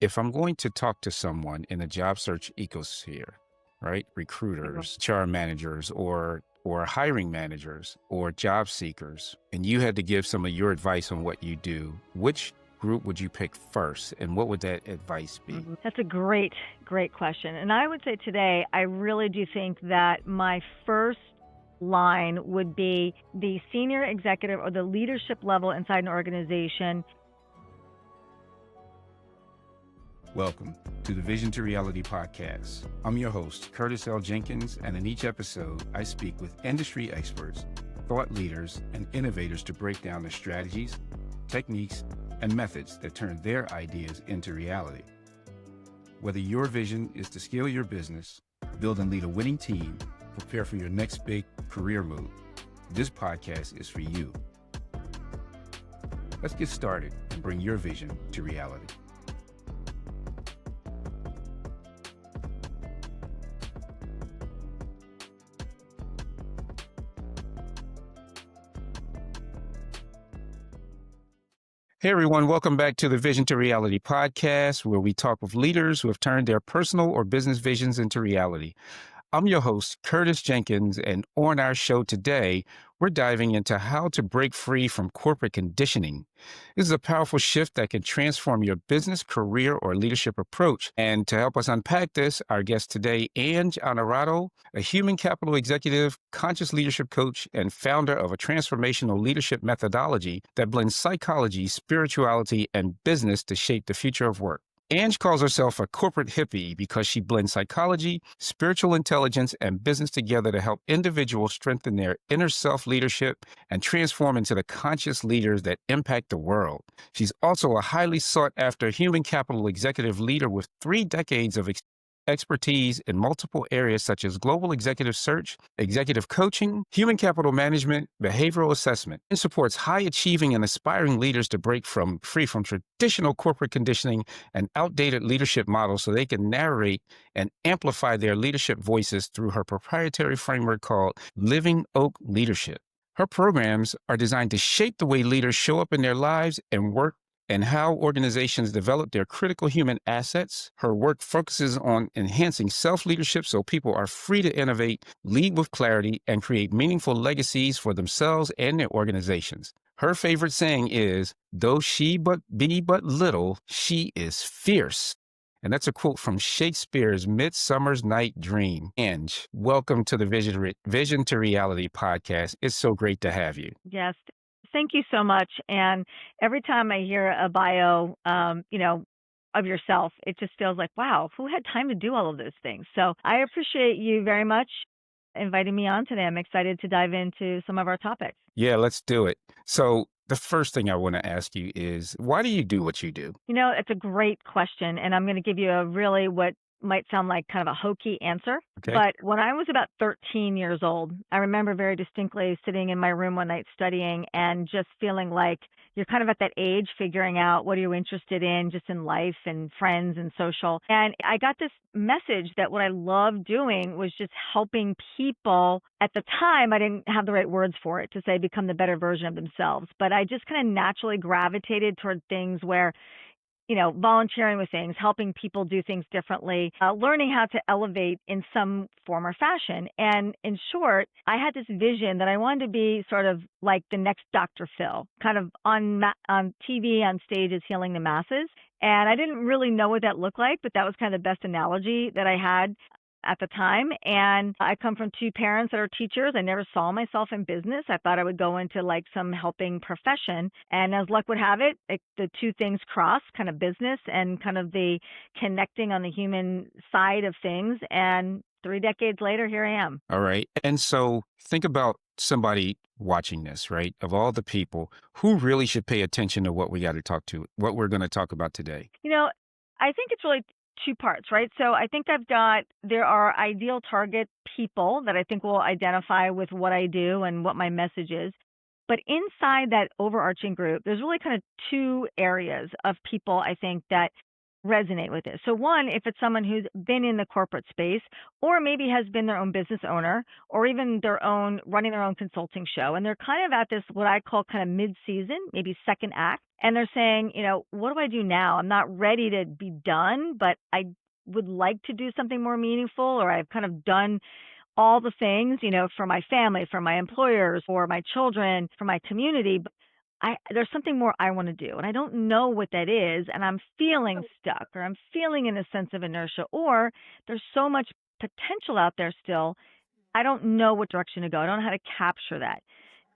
If I'm going to talk to someone in the job search ecosphere, right? Mhm. Recruiters, HR managers, or hiring managers or job seekers, and you had to give some of your advice on what you do, which group would you pick first, and what would that advice be? That's a great question. And I would say today, I really do think that my first line would be the senior executive or the leadership level inside an organization. Welcome to the Vision to Reality podcast. I'm your host, Curtis L. Jenkins, and in each episode, I speak with industry experts, thought leaders, and innovators to break down the strategies, techniques, and methods that turn their ideas into reality. Whether your vision is to scale your business, build and lead a winning team, prepare for your next big career move, this podcast is for you. Let's get started and bring your vision to reality. Hey everyone, welcome back to the Vision to Reality podcast, where we talk with leaders who have turned their personal or business visions into reality. I'm your host, Curtis Jenkins, and on our show today, we're diving into how to break free from corporate conditioning. This is a powerful shift that can transform your business, career, or leadership approach. And to help us unpack this, our guest today, Ang Onorato, a human capital executive, conscious leadership coach, and founder of a transformational leadership methodology that blends psychology, spirituality, and business to shape the future of work. Ange calls herself a corporate hippie because she blends psychology, spiritual intelligence, and business together to help individuals strengthen their inner self leadership and transform into the conscious leaders that impact the world. She's also a highly sought after human capital executive leader with 3 decades of expertise in multiple areas such as global executive search, executive coaching, human capital management, behavioral assessment, and supports high achieving and aspiring leaders to break free from traditional corporate conditioning and outdated leadership models so they can narrate and amplify their leadership voices through her proprietary framework called Living Oak Leadership. Her programs are designed to shape the way leaders show up in their lives and work and how organizations develop their critical human assets. Her work focuses on enhancing self-leadership so people are free to innovate, lead with clarity, and create meaningful legacies for themselves and their organizations. Her favorite saying is, though she be but little, she is fierce. And that's a quote from Shakespeare's Midsummer's Night Dream. Ange, welcome to the Vision to Reality podcast. It's so great to have you. Yes. Thank you so much. And every time I hear a bio, of yourself, it just feels like, wow, who had time to do all of those things? So I appreciate you very much inviting me on today. I'm excited to dive into some of our topics. Yeah, let's do it. So the first thing I want to ask you is, why do you do what you do? It's a great question, and I'm going to give you a really what might sound like kind of a hokey answer. Okay. But when I was about 13 years old, I remember very distinctly sitting in my room one night studying and just feeling like you're kind of at that age figuring out what are you interested in just in life and friends and social. And I got this message that what I loved doing was just helping people. At the time, I didn't have the right words for it to say become the better version of themselves, but I just kind of naturally gravitated toward things where volunteering with things, helping people do things differently, learning how to elevate in some form or fashion. And in short, I had this vision that I wanted to be sort of like the next Dr. Phil, kind of on TV, on stages, healing the masses. And I didn't really know what that looked like, but that was kind of the best analogy that I had at the time. And I come from 2 parents that are teachers. I never saw myself in business. I thought I would go into like some helping profession. And as luck would have it, the 2 things cross, kind of business and kind of the connecting on the human side of things. And 3 decades later, here I am. All right. And so think about somebody watching this, right? Of all the people, who really should pay attention to what what we're going to talk about today? I think it's really 2 parts, right? So I think there are ideal target people that I think will identify with what I do and what my message is. But inside that overarching group, there's really kind of 2 areas of people I think that resonate with it. So one, if it's someone who's been in the corporate space or maybe has been their own business owner or even running their own consulting show, and they're kind of at this, what I call kind of mid-season, maybe second act And they're saying, what do I do now? I'm not ready to be done, but I would like to do something more meaningful, or I've kind of done all the things, for my family, for my employers, for my children, for my community. But there's something more I want to do, and I don't know what that is, and I'm feeling stuck, or I'm feeling in a sense of inertia, or there's so much potential out there still. I don't know what direction to go. I don't know how to capture that.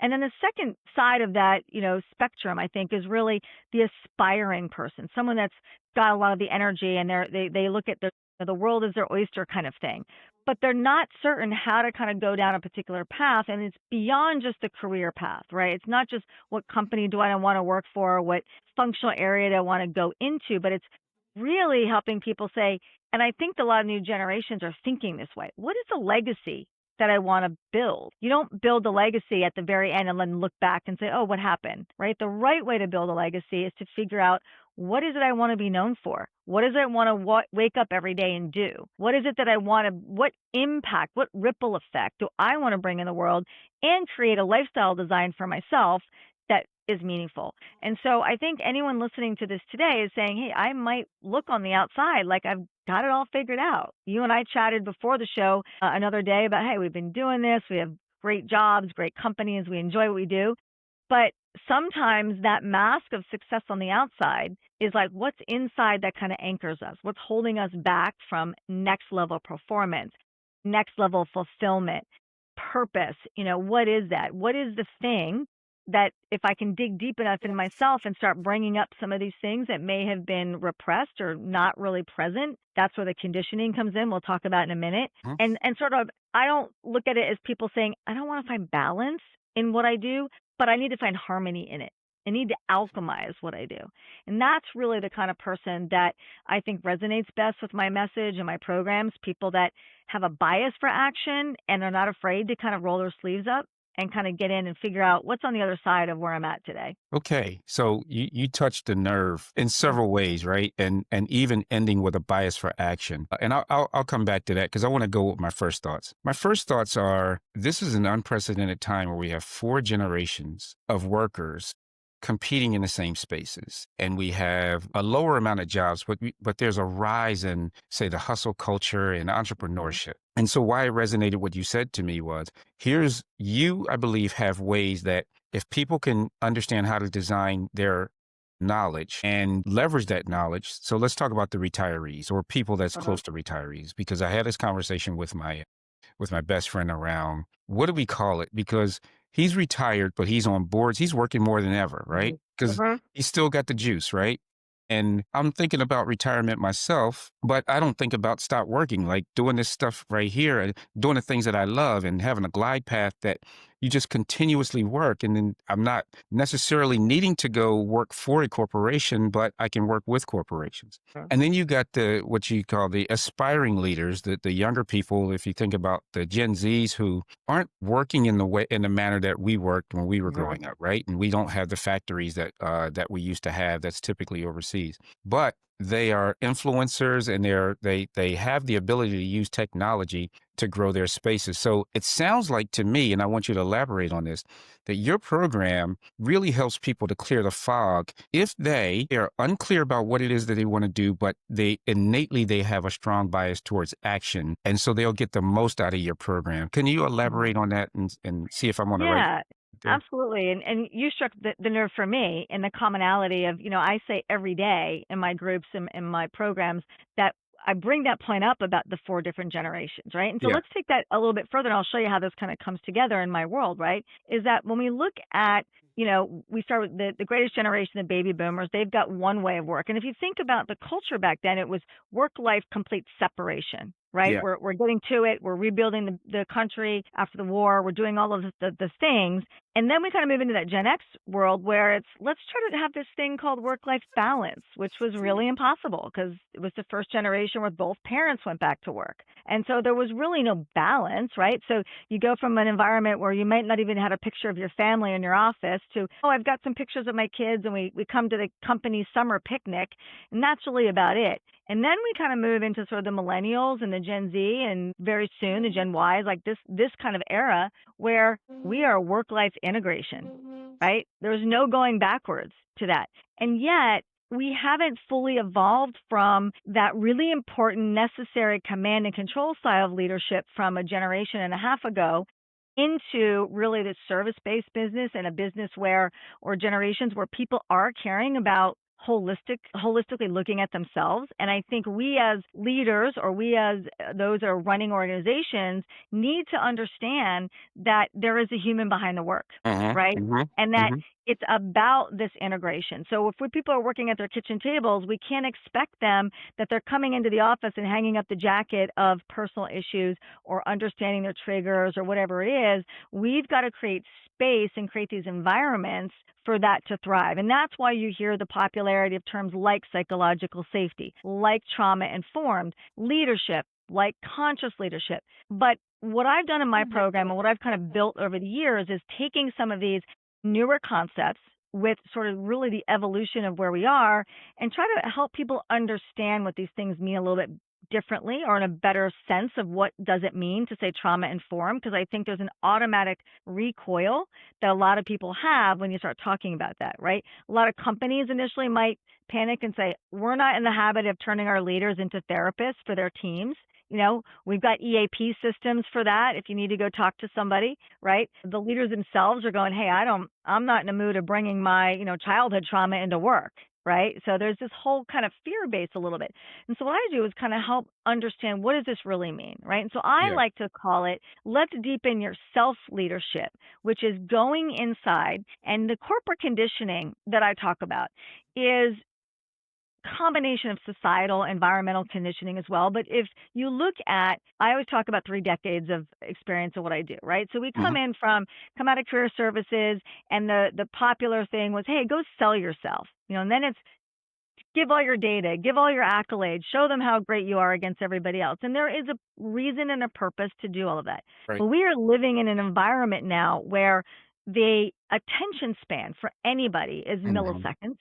And then the second side of that, spectrum, I think, is really the aspiring person, someone that's got a lot of the energy, and they look at the world as their oyster kind of thing, but they're not certain how to kind of go down a particular path. And it's beyond just the career path, right? It's not just what company do I want to work for, what functional area do I want to go into, but it's really helping people say, and I think a lot of new generations are thinking this way: what is the legacy that I want to build? You don't build a legacy at the very end and then look back and say, oh, what happened, right? The right way to build a legacy is to figure out, what is it I want to be known for? What is it I want to wake up every day and do? What is it that I want to, what impact, what ripple effect do I want to bring in the world, and create a lifestyle design for myself that is meaningful? And so I think anyone listening to this today is saying, hey, I might look on the outside like I've got it all figured out. You and I chatted before the show another day about, hey, we've been doing this. We have great jobs, great companies. We enjoy what we do. But sometimes that mask of success on the outside is like what's inside that kind of anchors us, what's holding us back from next level performance, next level fulfillment, purpose. What is that? What is the thing that, if I can dig deep enough in myself and start bringing up some of these things that may have been repressed or not really present, that's where the conditioning comes in. We'll talk about in a minute. Mhm. And sort of, I don't look at it as people saying, I don't want to find balance in what I do, but I need to find harmony in it. I need to alchemize what I do. And that's really the kind of person that I think resonates best with my message and my programs, people that have a bias for action and are not afraid to kind of roll their sleeves up and kind of get in and figure out what's on the other side of where I'm at today. Okay, so you touched the nerve in several ways, right? And even ending with a bias for action. And I'll come back to that because I want to go with my first thoughts. My first thoughts are, this is an unprecedented time where we have 4 generations of workers competing in the same spaces, and we have a lower amount of jobs, but there's a rise in, say, the hustle culture and entrepreneurship. And so why it resonated what you said to me was, I believe, have ways that if people can understand how to design their knowledge and leverage that knowledge. So let's talk about the retirees or people that's Uh-huh. close to retirees, because I had this conversation with my best friend around, what do we call it? Because he's retired, but he's on boards. He's working more than ever, right? Because Uh-huh. he's still got the juice, right? And I'm thinking about retirement myself, but I don't think about stop working, like doing this stuff right here and doing the things that I love and having a glide path that you just continuously work. And then I'm not necessarily needing to go work for a corporation, but I can work with corporations. And then you got what you call the aspiring leaders, the younger people. If you think about the Gen Zs who aren't working in the manner that we worked when we were Uh-huh. growing up, right? And we don't have the factories that we used to have. That's typically overseas, but they are influencers, and they have the ability to use technology to grow their spaces. So it sounds like to me, and I want you to elaborate on this, that your program really helps people to clear the fog if they are unclear about what it is that they want to do, but they have a strong bias towards action. And so they'll get the most out of your program. Can you elaborate on that and see if I'm on the right Yeah, there? absolutely. And you struck the nerve for me in the commonality of, I say every day in my groups and in my programs that I bring that point up about the 4 different generations, right? And so Yeah. let's take that a little bit further, and I'll show you how this kind of comes together in my world, right? Is that when we look at, we start with the greatest generation, the baby boomers, they've got one way of work. And if you think about the culture back then, it was work-life complete separation, right? Yeah. We're getting to it. We're rebuilding the country after the war. We're doing all of the things. And then we kind of move into that Gen X world where it's, let's try to have this thing called work-life balance, which was really impossible because it was the first generation where both parents went back to work. And so there was really no balance, right? So you go from an environment where you might not even have a picture of your family in your office to, oh, I've got some pictures of my kids, and we come to the company summer picnic, and that's really about it. And then we kind of move into sort of the millennials and the Gen Z and very soon the Gen Y is like this kind of era where we are work-life integration, right? There's no going backwards to that. And yet we haven't fully evolved from that really important, necessary command and control style of leadership from a generation and a half ago into really the service-based business and a business where, or generations where people are caring about holistically looking at themselves. And I think we as leaders, or we as those that are running organizations, need to understand that there is a human behind the work, right? And that it's about this integration. So if people are working at their kitchen tables, we can't expect them that they're coming into the office and hanging up the jacket of personal issues or understanding their triggers or whatever it is. We've got to create space and create these environments for that to thrive. And that's why you hear the popularity of terms like psychological safety, like trauma-informed leadership, like conscious leadership. But what I've done in my program and what I've kind of built over the years is taking some of these newer concepts with sort of really the evolution of where we are and try to help people understand what these things mean a little bit differently, or in a better sense of what does it mean to say trauma informed, because I think there's an automatic recoil that a lot of people have when you start talking about that, right? A lot of companies initially might panic and say, we're not in the habit of turning our leaders into therapists for their teams. You know, we've got EAP systems for that if you need to go talk to somebody, right? The leaders themselves are going, hey, I'm not in the mood of bringing my, childhood trauma into work, right? So there's this whole kind of fear base a little bit. And so what I do is kind of help understand, what does this really mean, right? And so I like to call it, let's deepen your self-leadership, which is going inside. And the corporate conditioning that I talk about is combination of societal, environmental conditioning as well. But if you look at, I always talk about 3 decades of experience of what I do, right? So we come out of career services, and the popular thing was, hey, go sell yourself, and then it's give all your data, give all your accolades, show them how great you are against everybody else. And there is a reason and a purpose to do all of that. Right. But we are living in an environment now where the attention span for anybody is milliseconds.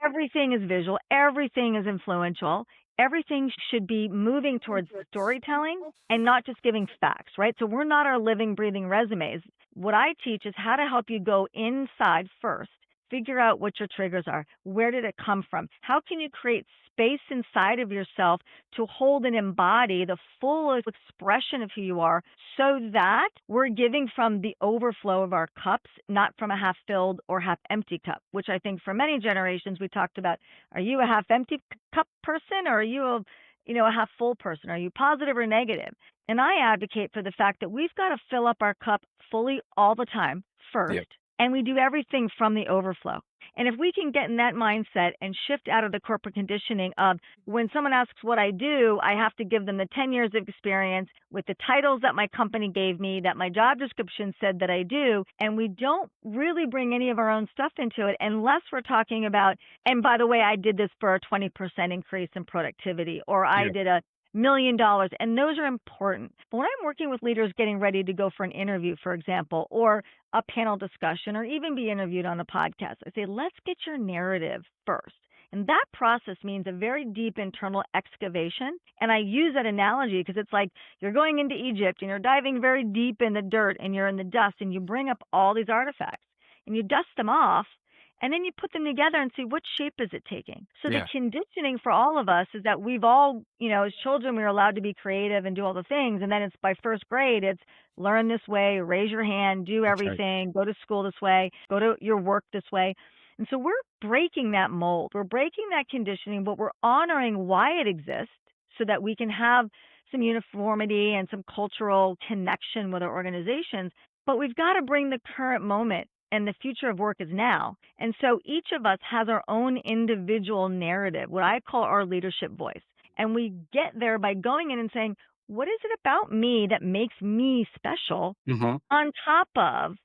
Everything is visual. Everything is influential. Everything should be moving towards storytelling and not just giving facts, right? So we're not our living, breathing resumes. What I teach is how to help you go inside first, figure out what your triggers are. Where did it come from? How can you create space inside of yourself to hold and embody the full expression of who you are, so that we're giving from the overflow of our cups, not from a half filled or half empty cup, which I think for many generations we talked about, are you a half empty cup person, or are you a half full person? Are you positive or negative? And I advocate for the fact that we've got to fill up our cup fully all the time first. And we do everything from the overflow. And if we can get in that mindset and shift out of the corporate conditioning of, when someone asks what I do, I have to give them the 10 years of experience with the titles that my company gave me, that my job description said that I do, and we don't really bring any of our own stuff into it unless we're talking about, and by the way, I did this for a 20% increase in productivity, or I did $1 million. And those are important. But when I'm working with leaders getting ready to go for an interview, for example, or a panel discussion, or even be interviewed on a podcast, I say, let's get your narrative first. And that process means a very deep internal excavation. And I use that analogy because it's like you're going into Egypt and you're diving very deep in the dirt and you're in the dust, and you bring up all these artifacts and you dust them off. And then you put them together and see, what shape is it taking? So the conditioning for all of us is that we've all, as children, we were allowed to be creative and do all the things. And then it's by first grade, it's learn this way, raise your hand, do everything, go to school this way, go to your work this way. And so we're breaking that mold. We're breaking that conditioning, but we're honoring why it exists so that we can have some uniformity and some cultural connection with our organizations. But we've got to bring the current moment. And the future of work is now. And so each of us has our own individual narrative, what I call our leadership voice. And we get there by going in and saying, what is it about me that makes me special, on top of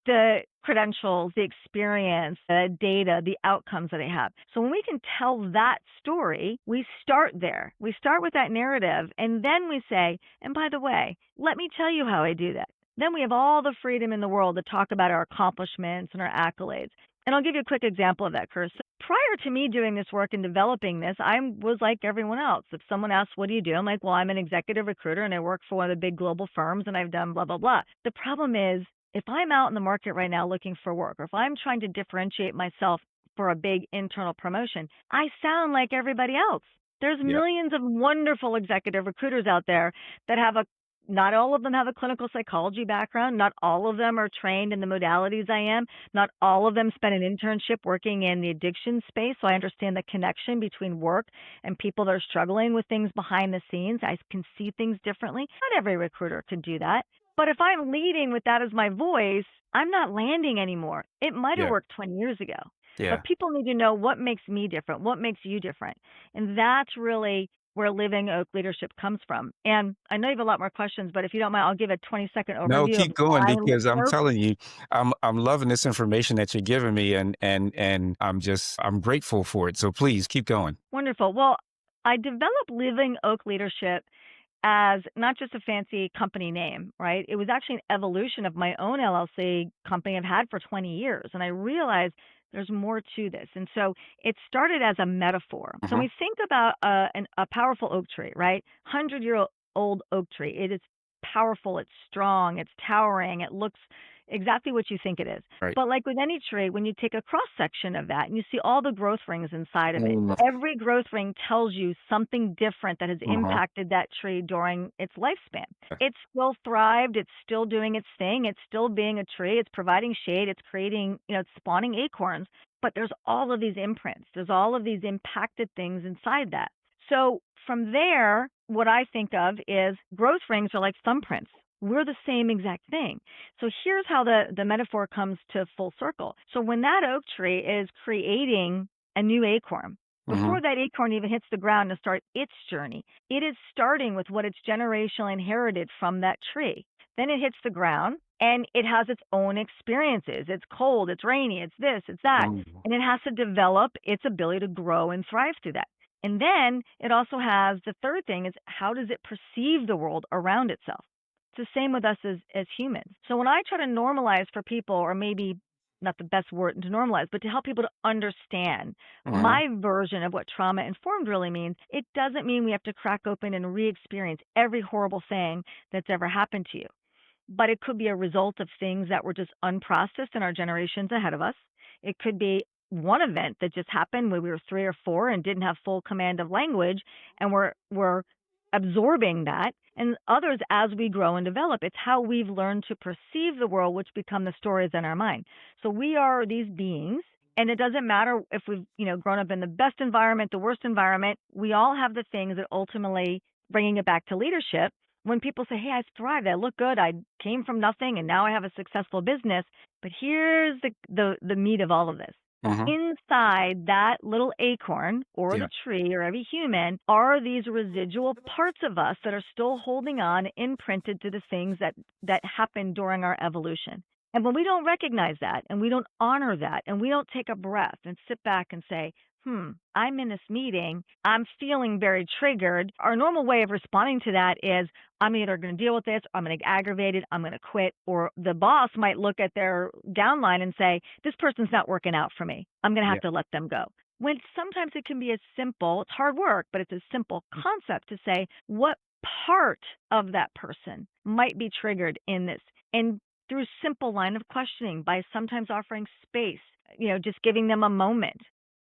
the credentials, the experience, the data, the outcomes that I have? So when we can tell that story, we start there. We start with that narrative, and then we say, and by the way, let me tell you how I do that. Then we have all the freedom in the world to talk about our accomplishments and our accolades. And I'll give you a quick example of that, Chris. Prior to me doing this work and developing this, I was like everyone else. If someone asks, what do you do? I'm like, well, I'm an executive recruiter and I work for one of the big global firms and I've done blah, blah, blah. The problem is, if I'm out in the market right now looking for work, or if I'm trying to differentiate myself for a big internal promotion, I sound like everybody else. There's Yeah. millions of wonderful executive recruiters out there that have not all of them have a clinical psychology background. Not all of them are trained in the modalities I am. Not all of them spent an internship working in the addiction space. So I understand the connection between work and people that are struggling with things behind the scenes. I can see things differently. Not every recruiter can do that. But if I'm leading with that as my voice, I'm not landing anymore. It might have Yeah. worked 20 years ago. Yeah. But people need to know what makes me different, what makes you different. And that's really where Living Oak leadership comes from. And I know you have a lot more questions, but if you don't mind, I'll give a 20-second No, overview of keep going why because I'm Living Oak. telling you, I'm loving this information that you're giving me, and I'm grateful for it. So please keep going. Wonderful. Well, I developed Living Oak leadership as not just a fancy company name, right? It was actually an evolution of my own LLC company I've had for 20 years. And I realized there's more to this. And so it started as a metaphor. So when Mhm. we think about a powerful oak tree, right? 100-year-old oak tree, it is powerful, it's strong, it's towering, it looks exactly what you think it is. Right. But like with any tree, when you take a cross section of that and you see all the growth rings inside of it, Mm. every growth ring tells you something different that has Uh-huh. impacted that tree during its lifespan. It's still thrived, it's still doing its thing, it's still being a tree, it's providing shade, it's creating, it's spawning acorns, but there's all of these imprints. There's all of these impacted things inside that. So from there, what I think of is growth rings are like thumbprints. We're the same exact thing. So here's how the metaphor comes to full circle. So when that oak tree is creating a new acorn, before Mhm. that acorn even hits the ground to start its journey, it is starting with what it's generationally inherited from that tree. Then it hits the ground and it has its own experiences. It's cold, it's rainy, it's this, it's that. Mm. And it has to develop its ability to grow and thrive through that. And then it also has the third thing is how does it perceive the world around itself? It's the same with us as humans. So when I try to normalize for people, or maybe not the best word to normalize, but to help people to understand Mhm. my version of what trauma informed really means, it doesn't mean we have to crack open and re experience every horrible thing that's ever happened to you. But it could be a result of things that were just unprocessed in our generations ahead of us. It could be one event that just happened when we were 3 or 4 and didn't have full command of language, and we're absorbing that. And others, as we grow and develop, it's how we've learned to perceive the world, which become the stories in our mind. So we are these beings, and it doesn't matter if we've grown up in the best environment, the worst environment. We all have the things that ultimately, bringing it back to leadership, when people say, hey, I thrived, I look good, I came from nothing and now I have a successful business. But here's the meat of all of this. Mhm. Inside that little acorn or Yeah. the tree or every human are these residual parts of us that are still holding on, imprinted to the things that happened during our evolution. And when we don't recognize that and we don't honor that and we don't take a breath and sit back and say, I'm in this meeting, I'm feeling very triggered. Our normal way of responding to that is I'm either going to deal with this, I'm going to get aggravated, I'm going to quit, or the boss might look at their downline and say, this person's not working out for me. I'm going to Yeah. have to let them go. When sometimes it can be as simple, it's hard work, but it's a simple concept to say what part of that person might be triggered in this. And through simple line of questioning, by sometimes offering space, just giving them a moment,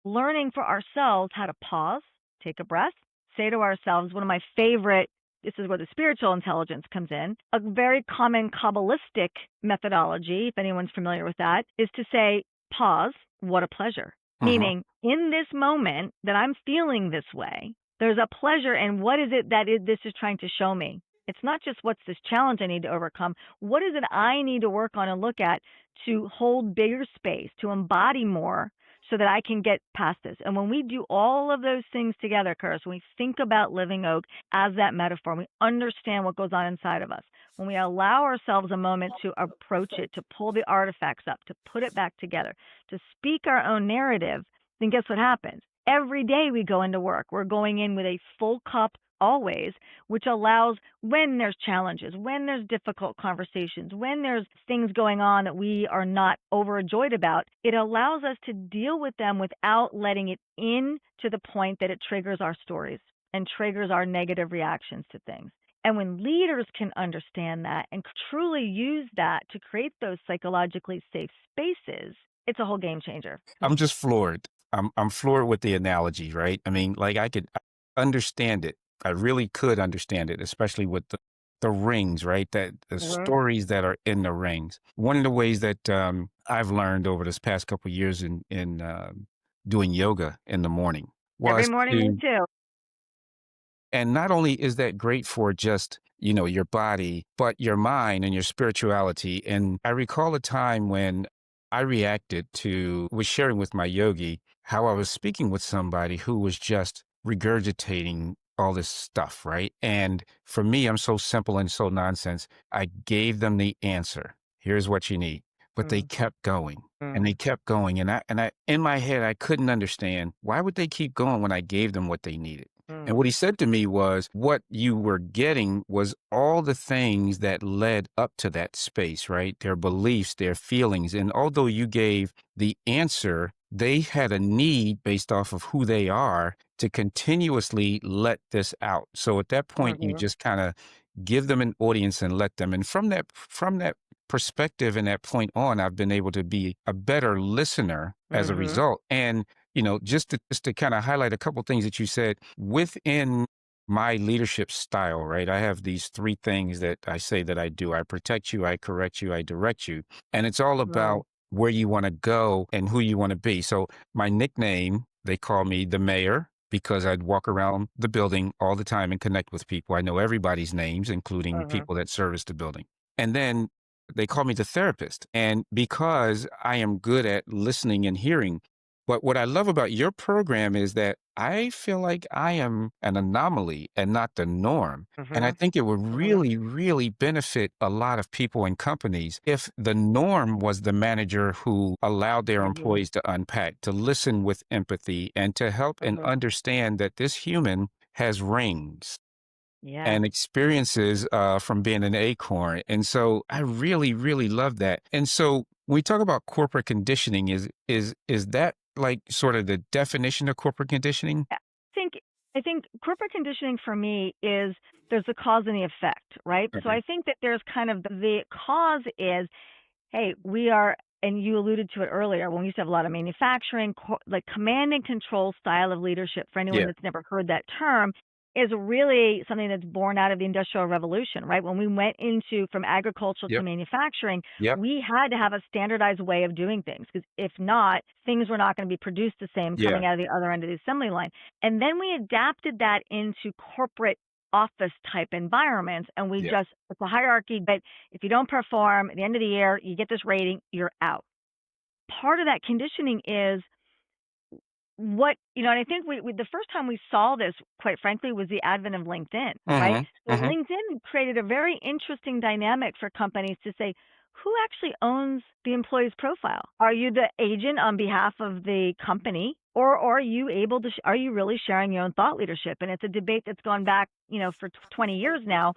learning for ourselves how to pause, take a breath, say to ourselves, one of my favorite, this is where the spiritual intelligence comes in, a very common Kabbalistic methodology, if anyone's familiar with that, is to say, pause, what a pleasure. Mhm. Meaning, in this moment that I'm feeling this way, there's a pleasure, and what is it that this is trying to show me? It's not just what's this challenge I need to overcome. What is it I need to work on and look at to hold bigger space, to embody more, so that I can get past this? And when we do all of those things together, Curtis, when we think about Living Oak as that metaphor, we understand what goes on inside of us. When we allow ourselves a moment to approach it, to pull the artifacts up, to put it back together, to speak our own narrative, then guess what happens? Every day we go into work, we're going in with a full cup, always, which allows when there's challenges, when there's difficult conversations, when there's things going on that we are not overjoyed about, it allows us to deal with them without letting it in to the point that it triggers our stories and triggers our negative reactions to things. And when leaders can understand that and truly use that to create those psychologically safe spaces, it's a whole game changer. I'm just floored. I'm floored with the analogy, right? I mean, like I could understand it. I really could understand it, especially with the rings, right? That the Mhm. stories that are in the rings. One of the ways that I've learned over this past couple of years in doing yoga in the morning Every was morning, me to, too. and not only is that great for just, your body, but your mind and your spirituality. And I recall a time when I reacted to, was sharing with my yogi how I was speaking with somebody who was just regurgitating all this stuff, right? And for me, I'm so simple and so nonsense. I gave them the answer. Here's what you need. But they Mm, kept going. And they mm, kept going. And I, in my head, I couldn't understand why would they keep going when I gave them what they needed. And what he mm, said to me was, what you were getting was all the things that led up to that space, right? Their beliefs, their feelings. And although you gave the answer, they had a need based off of who they are to continuously let this out. So at that point, you mhm, just kind of give them an audience and let them. And from that perspective and that point on, I've been able to be a better listener as a mhm, result. And just to kind of highlight a couple things that you said within my leadership style, right? I have these three things that I say that I do. I protect you, I correct you, I direct you. And it's all mm, about where you want to go and who you want to be. So my nickname, they call me the mayor because I'd walk around the building all the time and connect with people. I know everybody's names, including mhm, people that service the building. And then they call me the therapist. And because I am good at listening and hearing, but what I love about your program is that I feel like I am an anomaly and not the norm. And I mhm, think it would mhm, really, really benefit a lot of people and companies if the norm was the manager who allowed their mhm, employees to unpack, to listen with empathy, and to help and mhm. understand that this human has rings Yes. and experiences from being an acorn. And so I really, really love that. And so when we talk about corporate conditioning, is that like sort of the definition of corporate conditioning? I think I think corporate conditioning for me is there's a cause and the effect, right? So Okay. I think that there's kind of the cause is, hey, we are, and you alluded to it earlier, when we used to have a lot of manufacturing, like command and control style of leadership, for anyone Yeah. that's never heard that term, is really something that's born out of the Industrial Revolution, right? When we went into from agricultural to Yep. manufacturing, Yep. we had to have a standardized way of doing things because if not, things were not going to be produced the same Yeah. coming out of the other end of the assembly line. And then we adapted that into corporate office type environments and we Yeah. just, it's a hierarchy, but if you don't perform at the end of the year, you get this rating, you're out. Part of that conditioning is and I think we the first time we saw this, quite frankly, was the advent of LinkedIn, right? Hmm. So Hmm. LinkedIn created a very interesting dynamic for companies to say, who actually owns the employee's profile? Are you the agent on behalf of the company? Or are you able to, are you really sharing your own thought leadership? And it's a debate that's gone back, for 20 years now.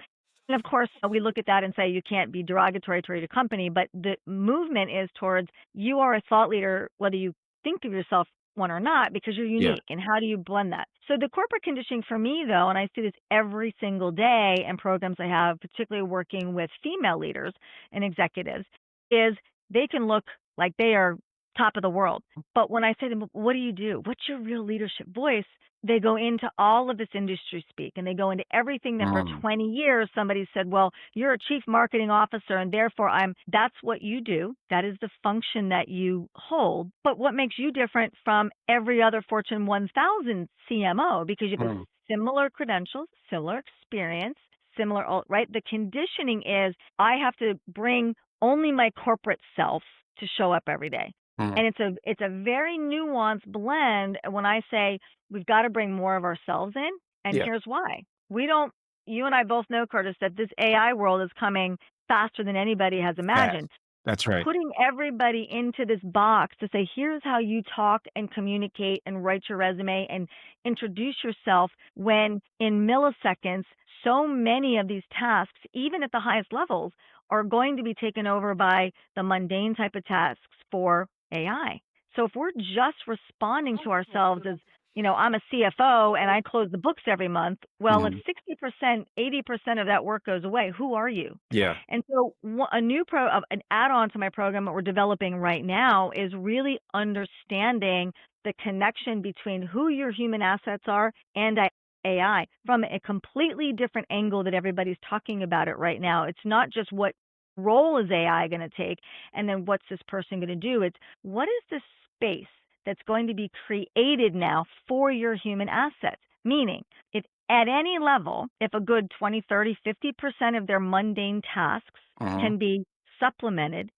And of course, we look at that and say you can't be derogatory toward your company, but the movement is towards you are a thought leader, whether you think of yourself one or not, because you're Yeah. unique. And how do you blend that? So the corporate conditioning for me, though, and I see this every single day in programs I have, particularly working with female leaders and executives, is they can look like they are top of the world. But when I say to them, what do you do? What's your real leadership voice? They go into all of this industry speak and they go into everything that for Mm. 20 years somebody said, well, you're a chief marketing officer and therefore that's what you do. That is the function that you hold. But what makes you different from every other Fortune 1000 CMO? Because you have Mm. a similar credentials, similar experience, right? The conditioning is I have to bring only my corporate self to show up every day. Mm. And it's a very nuanced blend when I say we've got to bring more of ourselves in, and Yeah. here's why. We don't You and I both know, Curtis, that this AI world is coming faster than anybody has Fast. imagined. That's right. Putting everybody into this box to say, here's how you talk and communicate and write your resume and introduce yourself, when in milliseconds, so many of these tasks, even at the highest levels, are going to be taken over by the mundane type of tasks for AI. So if we're just responding to ourselves as, I'm a CFO and I close the books every month, well, if Mhm. 60%, 80% of that work goes away, who are you? Yeah. And so an add-on to my program that we're developing right now is really understanding the connection between who your human assets are and AI from a completely different angle that everybody's talking about it right now. It's not just what role is AI going to take and then what's this person going to do. It's what is this space that's going to be created now for your human assets? Meaning, if at any level, if a good 20, 30, 50% of their mundane tasks Mhm. can be supplemented,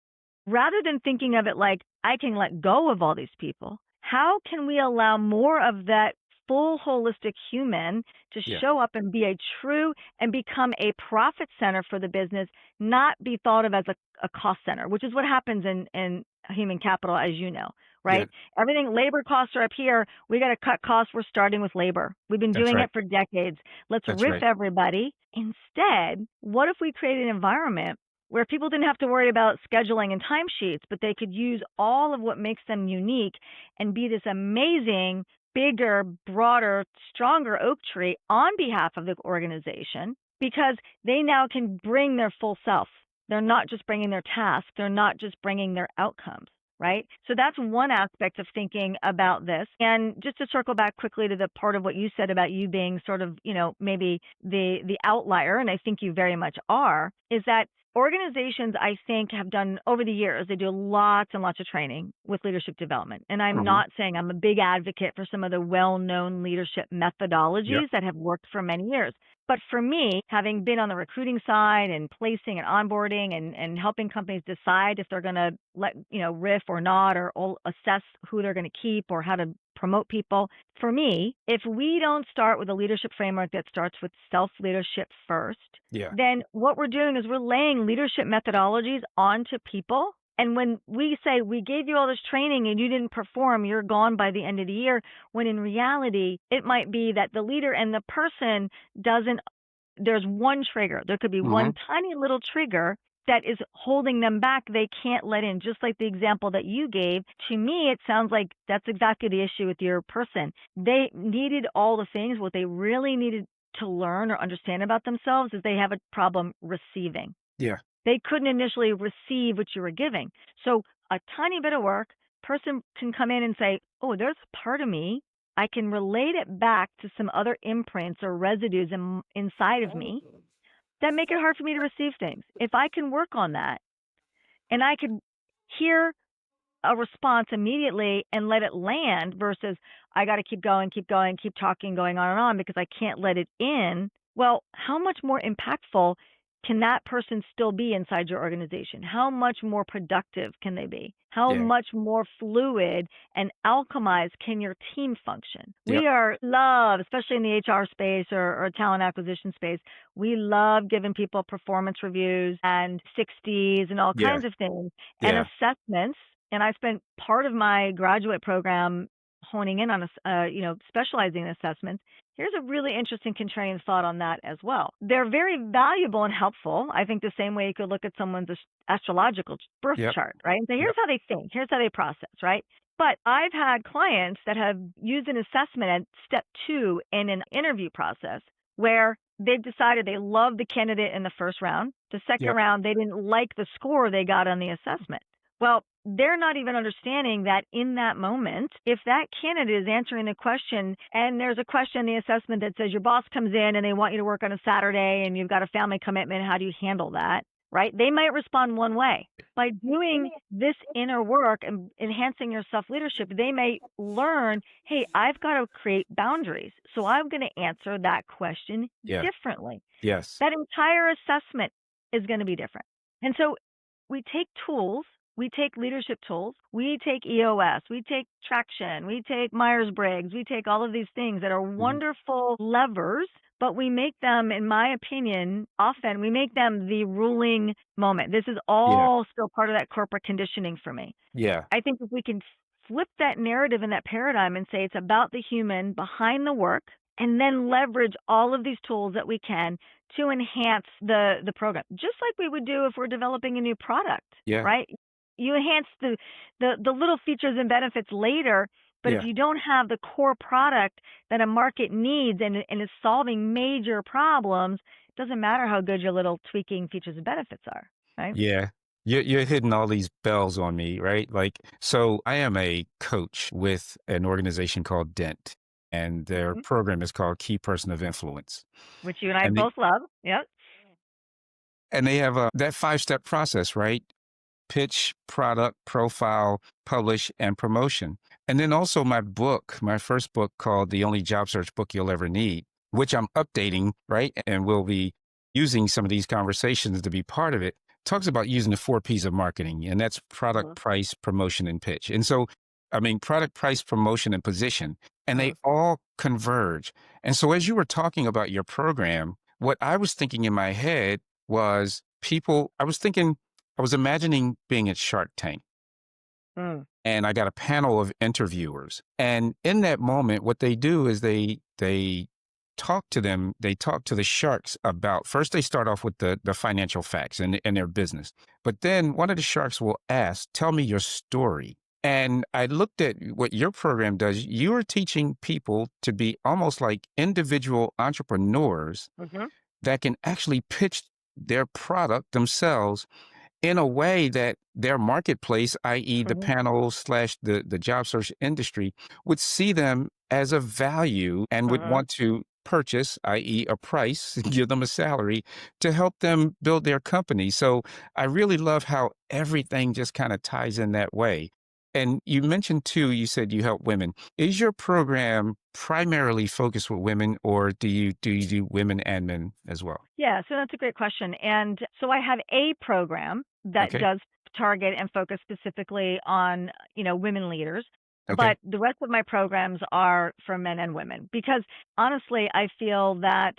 rather than thinking of it like, I can let go of all these people, how can we allow more of that full holistic human to Yeah. show up and be a true and become a profit center for the business, not be thought of as a cost center, which is what happens in human capital, as you know, Yeah. right? Everything, labor costs are up here. We got to cut costs. We're starting with labor. We've been That's doing right. it for decades. Let's That's riff right. everybody. Instead, what if we create an environment where people didn't have to worry about scheduling and timesheets, but they could use all of what makes them unique and be this amazing, bigger, broader, stronger oak tree on behalf of the organization, because they now can bring their full self. They're not just bringing their tasks. They're not just bringing their outcomes, right? So that's one aspect of thinking about this. And just to circle back quickly to the part of what you said about you being sort of, maybe the outlier, and I think you very much are, is that organizations, I think, have done over the years, they do lots and lots of training with leadership development. And I'm Mhm. not saying I'm a big advocate for some of the well-known leadership Yep. methodologies that have worked for many years. But for me, having been on the recruiting side and placing and onboarding and helping companies decide if they're going to let, riff or not, or assess who they're going to keep or how to promote people, for me, if we don't start with a leadership framework that starts with self-leadership first, Yeah. then what we're doing is we're laying leadership methodologies onto people. And when we say we gave you all this training and you didn't perform, you're gone by the end of the year, when in reality, it might be that the leader and the person doesn't, there's one trigger. There could be one Mhm. tiny little trigger that is holding them back. They can't let in, just like the example that you gave. To me, it sounds like that's exactly the issue with your person. They needed all the things. What they really needed to learn or understand about themselves is they have a problem receiving. Yeah. They couldn't initially receive what you were giving. So a tiny bit of work, person can come in and say, oh, there's a part of me. I can relate it back to some other imprints or residues inside of me that make it hard for me to receive things. If I can work on that and I could hear a response immediately and let it land versus I got to keep going, keep talking, going on and on because I can't let it in. Well, how much more impactful can that person still be inside your organization? How much more productive can they be? How Yeah. much more fluid and alchemized can your team function? Yep. We love, especially in the HR space or talent acquisition space, we love giving people performance reviews and 60s and all Yeah. kinds of things and Yeah. assessments. And I spent part of my graduate program honing in on, specializing in assessments. Here's a really interesting contrarian thought on that as well. They're very valuable and helpful. I think the same way you could look at someone's astrological birth Yep. chart, right? And say, here's Yep. how they think, here's how they process, right? But I've had clients that have used an assessment at step 2 in an interview process where they've decided they love the candidate in the first round. The second Yep. round, they didn't like the score they got on the assessment. Well, they're not even understanding that in that moment, if that candidate is answering the question and there's a question in the assessment that says your boss comes in and they want you to work on a Saturday and you've got a family commitment, how do you handle that? Right? They might respond one way. By doing this inner work and enhancing your self leadership, they may learn, hey, I've got to create boundaries. So I'm going to answer that question Yeah. differently. Yes. That entire assessment is going to be different. And so we take tools, we take leadership tools, we take EOS, we take traction, we take Myers-Briggs, we take all of these things that are Mhm. wonderful levers but we make them, in my opinion, often we make them the ruling moment. This is Yeah. all still part of that corporate conditioning for me. Yeah. I think if we can flip that narrative and that paradigm and say it's about the human behind the work, and then leverage all of these tools that we can to enhance the program, just like we would do if we're developing a new product, Yeah. right? You enhance the little features and benefits later, but if Yeah. you don't have the core product that a market needs and is solving major problems, it doesn't matter how good your little tweaking features and benefits are, right? Yeah. You're hitting all these bells on me, right? Like, so I am a coach with an organization called Dent, and their Mhm. program is called Key Person of Influence. Which you and I And they both love. Yep. and they have that 5-step process, right? Pitch, product, profile, publish, and promotion. And then also my book, my first book called The Only Job Search Book You'll Ever Need, which I'm updating, right? And we'll be using some of these conversations to be part of it, talks about using the 4 P's of marketing, and that's product, Mhm. price, promotion, and pitch. And so, I mean, product, price, promotion, and position, and they Mhm. all converge. And so, as you were talking about your program, what I was thinking in my head was I was imagining being at Shark Tank, Mm. and I got a panel of interviewers. And in that moment, what they do is they talk to the sharks about, first they start off with the financial facts and their business. But then one of the sharks will ask, "Tell me your story." And I looked at what your program does. You are teaching people to be almost like individual entrepreneurs Mhm. that can actually pitch their product themselves in a way that their marketplace, i.e. the Mhm. panel slash the job search industry, would see them as a value and would Mhm. want to purchase, i.e. a price, give them a salary to help them build their company. So I really love how everything just kind of ties in that way. And you mentioned too, you said you help women. Is your program primarily focused with women, or do you do women and men as well? Yeah, so that's a great question. And so I have a program that Okay. does target and focus specifically on, women leaders, Okay. but the rest of my programs are for men and women because honestly, I feel that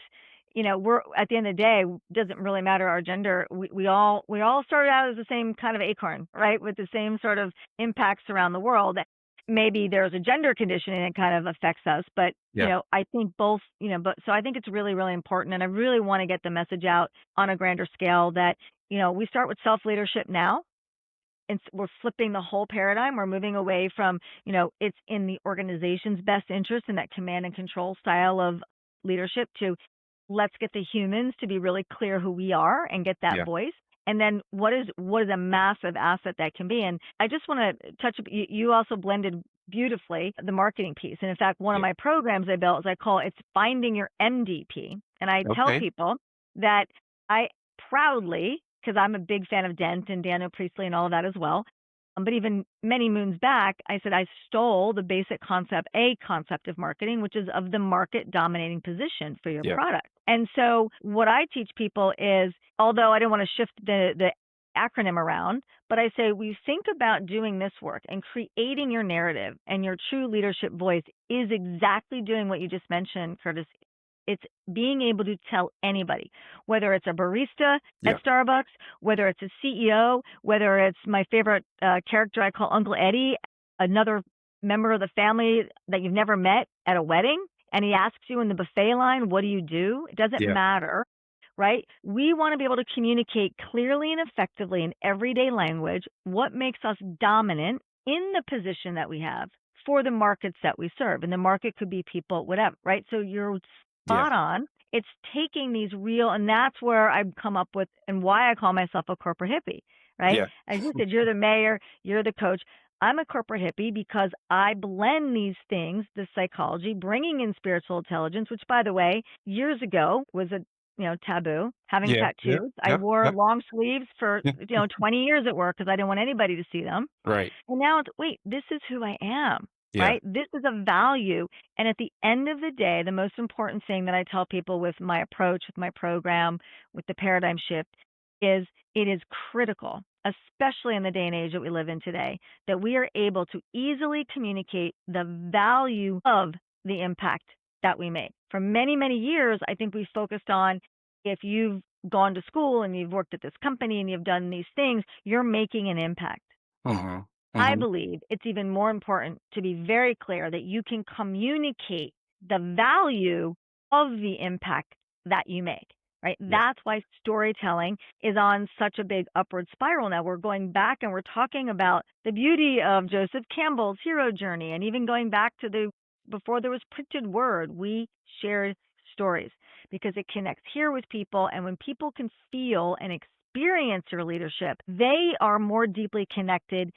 we're at the end of the day, doesn't really matter our gender. We all started out as the same kind of acorn, right? With the same sort of impacts around the world. Maybe there's a gender conditioning that kind of affects us, but Yeah. I think both, but so I think it's really, really important. And I really want to get the message out on a grander scale that, we start with self leadership now. And we're flipping the whole paradigm. We're moving away from, it's in the organization's best interest and that command and control style of leadership to let's get the humans to be really clear who we are and get that Yeah. voice. And then what is a massive asset that can be. And I just want to touch, you also blended beautifully the marketing piece. And in fact, one of Yeah. my programs I built is I call it's finding your MDP. And I tell Okay. people that I proudly, because I'm a big fan of Dent and Daniel Priestley and all of that as well. But even many moons back, I said I stole the basic concept of marketing, which is of the market dominating position for your Yeah. product. And so what I teach people is, although I don't want to shift the acronym around, but I say we think about doing this work and creating your narrative and your true leadership voice is exactly doing what you just mentioned, Curtis. It's being able to tell anybody, whether it's a barista at Yeah. Starbucks, whether it's a CEO, whether it's my favorite character I call Uncle Eddie, another member of the family that you've never met at a wedding, and he asks you in the buffet line, what do you do? It doesn't Yeah. matter, right? We want to be able to communicate clearly and effectively in everyday language what makes us dominant in the position that we have for the markets that we serve. And the market could be people, whatever, right? So you're Yeah. spot on. It's taking these real, and that's where I've come up with and why I call myself a corporate hippie, right? Yeah. As you said, you're the mayor, you're the coach. I'm a corporate hippie because I blend these things, the psychology, bringing in spiritual intelligence, which by the way, years ago was a taboo. Having Yeah. Yeah. tattoos, I Yep. wore Yep. long sleeves for Yeah. 20 years at work because I didn't want anybody to see them. Right. And now it's, wait, this is who I am, Yeah. right? This is a value. And at the end of the day, the most important thing that I tell people with my approach, with my program, with the paradigm shift is it is critical, especially in the day and age that we live in today, that we are able to easily communicate the value of the impact that we make. For many, many years, I think we focused on if you've gone to school and you've worked at this company and you've done these things, you're making an impact. Mm-hmm. I Mm-hmm. believe it's even more important to be very clear that you can communicate the value of the impact that you make, right? Yeah. That's why storytelling is on such a big upward spiral now. We're going back and we're talking about the beauty of Joseph Campbell's hero journey, and even going back to before there was printed word, we shared stories because it connects here with people. And when people can feel and experience your leadership, they are more deeply connected.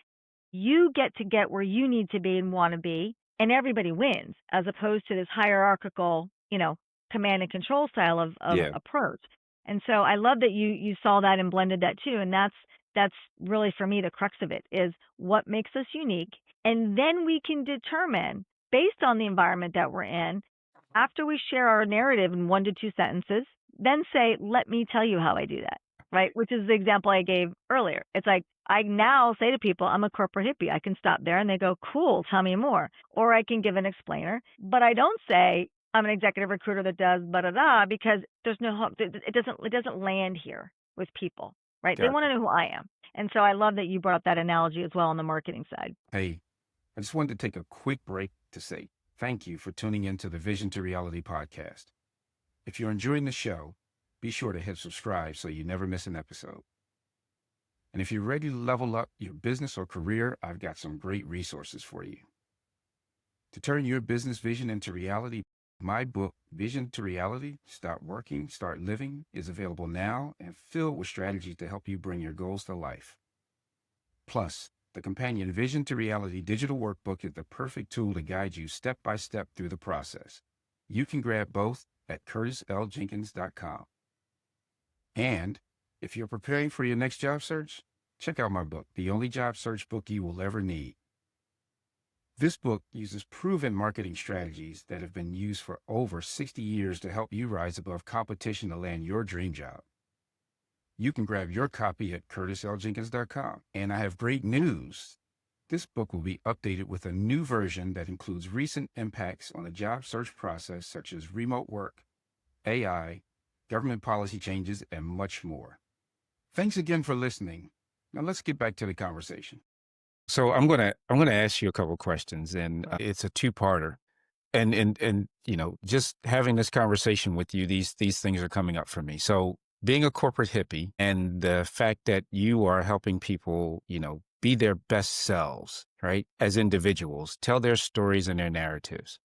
You get where you need to be and want to be, and everybody wins, as opposed to this hierarchical, command and control style of Yeah. approach. And so I love that you saw that and blended that too. And that's really, for me, the crux of it is what makes us unique. And then we can determine, based on the environment that we're in, after we share our narrative in 1 to 2 sentences, then say, let me tell you how I do that, right? Which is the example I gave earlier. It's like, I now say to people, I'm a corporate hippie. I can stop there and they go, cool, tell me more. Or I can give an explainer, but I don't say I'm an executive recruiter that does blah, blah, blah, because there's no, it doesn't land here with people, right? They want Gotcha. to know who I am. And so I love that you brought up that analogy as well on the marketing side. Hey, I just wanted to take a quick break to say thank you for tuning into the Vision to Reality podcast. If you're enjoying the show, be sure to hit subscribe so you never miss an episode. And if you're ready to level up your business or career, I've got some great resources for you. To turn your business vision into reality, my book, Vision to Reality, Start Working, Start Living, is available now and filled with strategies to help you bring your goals to life. Plus, the companion Vision to Reality digital workbook is the perfect tool to guide you step by step through the process. You can grab both at curtisljenkins.com. And if you're preparing for your next job search, check out my book, The Only Job Search Book You Will Ever Need. This book uses proven marketing strategies that have been used for over 60 years to help you rise above competition to land your dream job. You can grab your copy at curtisljenkins.com. And I have great news. This book will be updated with a new version that includes recent impacts on the job search process, such as remote work, AI, government policy changes, and much more. Thanks again for listening. Now let's get back to the conversation. So I'm gonna ask you a couple questions, and it's a two-parter. And just having this conversation with you, these things are coming up for me. So being a corporate hippie and the fact that you are helping people, be their best selves, right? As individuals, tell their stories and their narratives.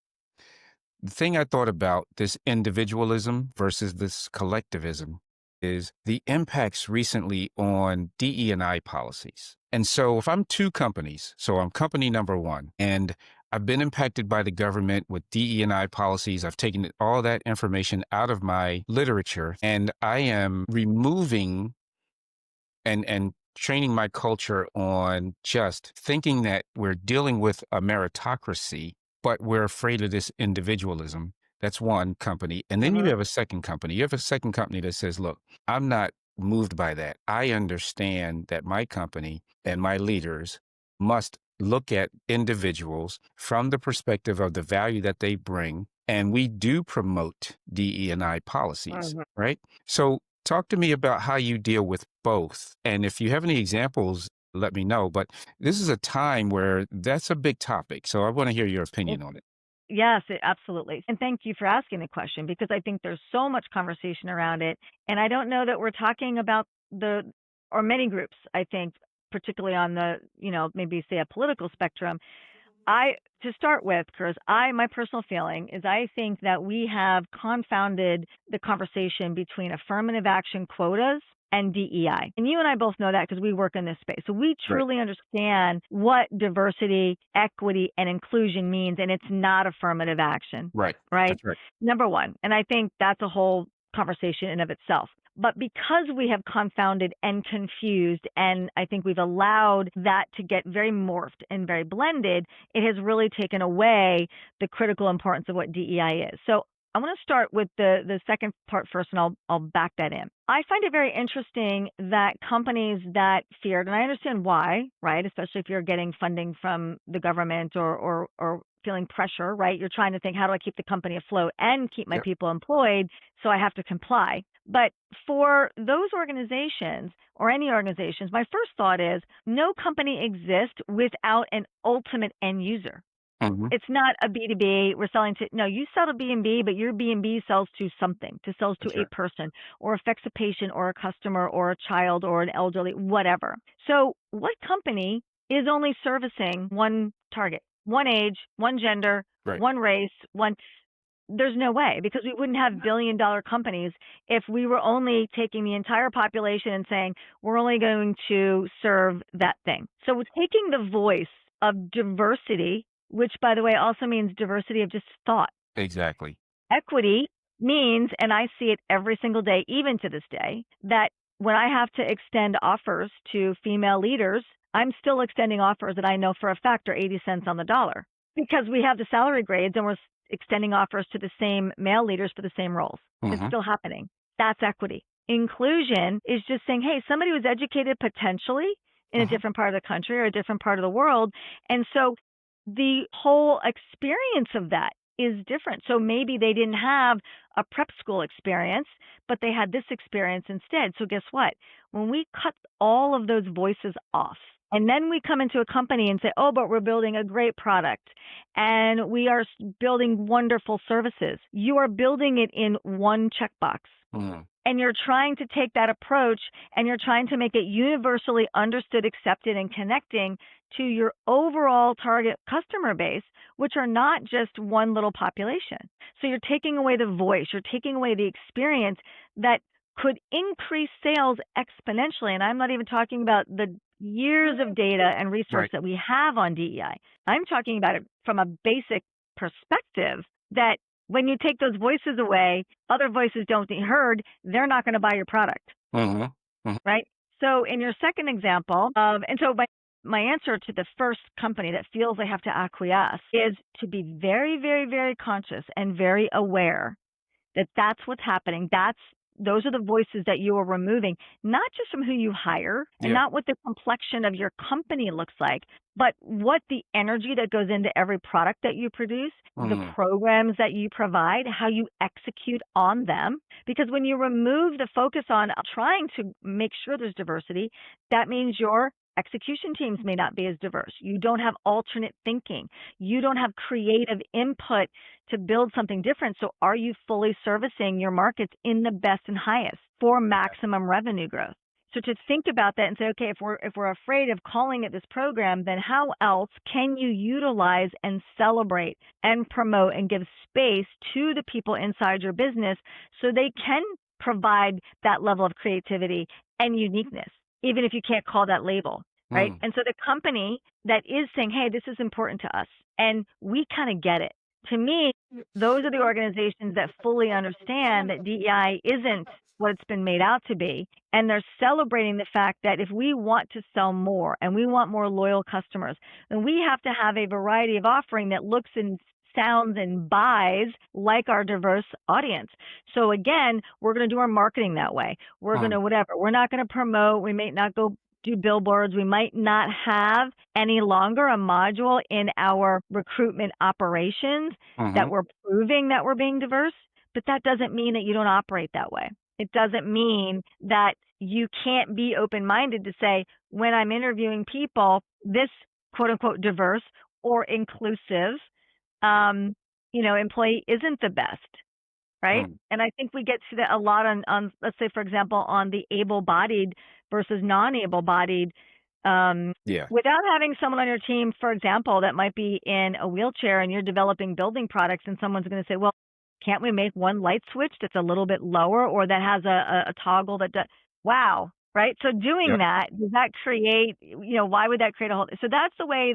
The thing I thought about this individualism versus this collectivism is the impacts recently on DE&I policies. And so if I'm two companies, so I'm company number one, and I've been impacted by the government with DE&I policies. I've taken all that information out of my literature, and I am removing and training my culture on just thinking that we're dealing with a meritocracy, but we're afraid of this individualism. That's one company. And then you Mm-hmm. have a second company. You have a second company that says, look, I'm not moved by that. I understand that my company and my leaders must look at individuals from the perspective of the value that they bring. And we do promote DE&I policies, Mm-hmm. right? So talk to me about how you deal with both. And if you have any examples, let me know. But this is a time where that's a big topic. So I want to hear your opinion on it. Yes, absolutely. And thank you for asking the question, because I think there's so much conversation around it. And I don't know that we're talking about or many groups, I think, particularly on the, maybe say a political spectrum. To start with, Chris, my personal feeling is I think that we have confounded the conversation between affirmative action quotas and DEI. And you and I both know that because we work in this space. So we Right. truly understand what diversity, equity, and inclusion means, and it's not affirmative action, Right. right? That's right. Number one. And I think that's a whole conversation in of itself. But because we have confounded and confused, and I think we've allowed that to get very morphed and very blended, it has really taken away the critical importance of what DEI is. So I want to start with the second part first, and I'll back that in. I find it very interesting that companies that feared, and I understand why, right? Especially if you're getting funding from the government or feeling pressure, right? You're trying to think, how do I keep the company afloat and keep my Yep. people employed? So I have to comply. But for those organizations or any organizations, my first thought is no company exists without an ultimate end user. Hmm. It's not a B2B. We're selling to, no, you sell to B&B, but your B&B sells to something, to sells to That's a right. person or affects a patient or a customer or a child or an elderly, whatever. So what company is only servicing one target, one age, one gender, Right. one race, one, there's no way, because we wouldn't have billion-dollar companies if we were only taking the entire population and saying we're only going to serve that thing. So taking the voice of diversity, which by the way also means diversity of just thought. Exactly. Equity means, and I see it every single day, even to this day, that when I have to extend offers to female leaders, I'm still extending offers that I know for a fact are 80 cents on the dollar, because we have the salary grades and we're extending offers to the same male leaders for the same roles. It's Hmm. still happening. That's equity. Inclusion is just saying, hey, somebody was educated potentially in a Hmm. different part of the country or a different part of the world. And so the whole experience of that is different. So maybe they didn't have a prep school experience, but they had this experience instead. So guess what? When we cut all of those voices off, and then we come into a company and say, oh, but we're building a great product and we are building wonderful services. You are building it in one checkbox. Hmm. And you're trying to take that approach and you're trying to make it universally understood, accepted, and connecting to your overall target customer base, which are not just one little population. So you're taking away the voice, you're taking away the experience that could increase sales exponentially. And I'm not even talking about the years of data and research Right. that we have on DEI. I'm talking about it from a basic perspective that when you take those voices away, other voices don't be heard, they're not going to buy your product, Hmm. Hmm. right? So in your second example of, and so my answer to the first company that feels they have to acquiesce is to be very, very, very conscious and very aware that that's what's happening. Those are the voices that you are removing, not just from who you hire and Yeah. not what the complexion of your company looks like, but what the energy that goes into every product that you produce, the Hmm. programs that you provide, how you execute on them. Because when you remove the focus on trying to make sure there's diversity, that means your execution teams may not be as diverse. You don't have alternate thinking. You don't have creative input to build something different. So are you fully servicing your markets in the best and highest for maximum revenue growth? So to think about that and say, okay, if we're afraid of calling it this program, then how else can you utilize and celebrate and promote and give space to the people inside your business so they can provide that level of creativity and uniqueness, even if you can't call that label, right? Hmm. And so the company that is saying, hey, this is important to us, and we kind of get it. To me, those are the organizations that fully understand that DEI isn't what it's been made out to be. And they're celebrating the fact that if we want to sell more and we want more loyal customers, then we have to have a variety of offering that looks and sounds and buys like our diverse audience. So again, we're going to do our marketing that way. We're going Hmm. to whatever. We're not going to promote. We may not go do billboards. We might not have any longer a module in our recruitment operations that Hmm. we're proving that we're being diverse, but that doesn't mean that you don't operate that way. It doesn't mean that you can't be open-minded to say, when I'm interviewing people, this quote unquote diverse or inclusive, employee isn't the best, right? Hmm. And I think we get to that a lot on let's say, for example, on the able-bodied versus non-able-bodied. Yeah. Without having someone on your team, for example, that might be in a wheelchair and you're developing building products, and someone's going to say, well, can't we make one light switch that's a little bit lower or that has a toggle that does, wow, right? So doing Yep. that, does that create, why would that create a whole, so that's the way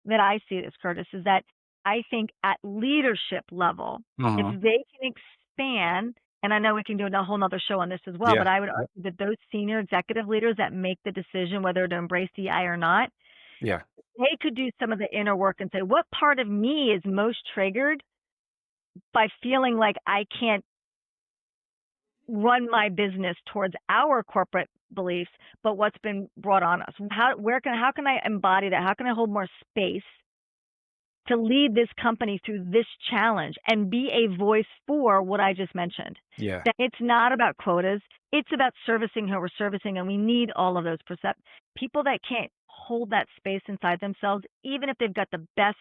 that I see this, Curtis, is that I think at leadership level, if Hmm. they can expand, and I know we can do a whole nother show on this as well, Yeah. but I would argue that those senior executive leaders that make the decision whether to embrace DI or not, Yeah. they could do some of the inner work and say, what part of me is most triggered by feeling like I can't run my business towards our corporate beliefs, but what's been brought on us? How can I embody that? How can I hold more space to lead this company through this challenge and be a voice for what I just mentioned. Yeah. That it's not about quotas. It's about servicing who we're servicing, and we need all of those people that can't hold that space inside themselves, even if they've got the best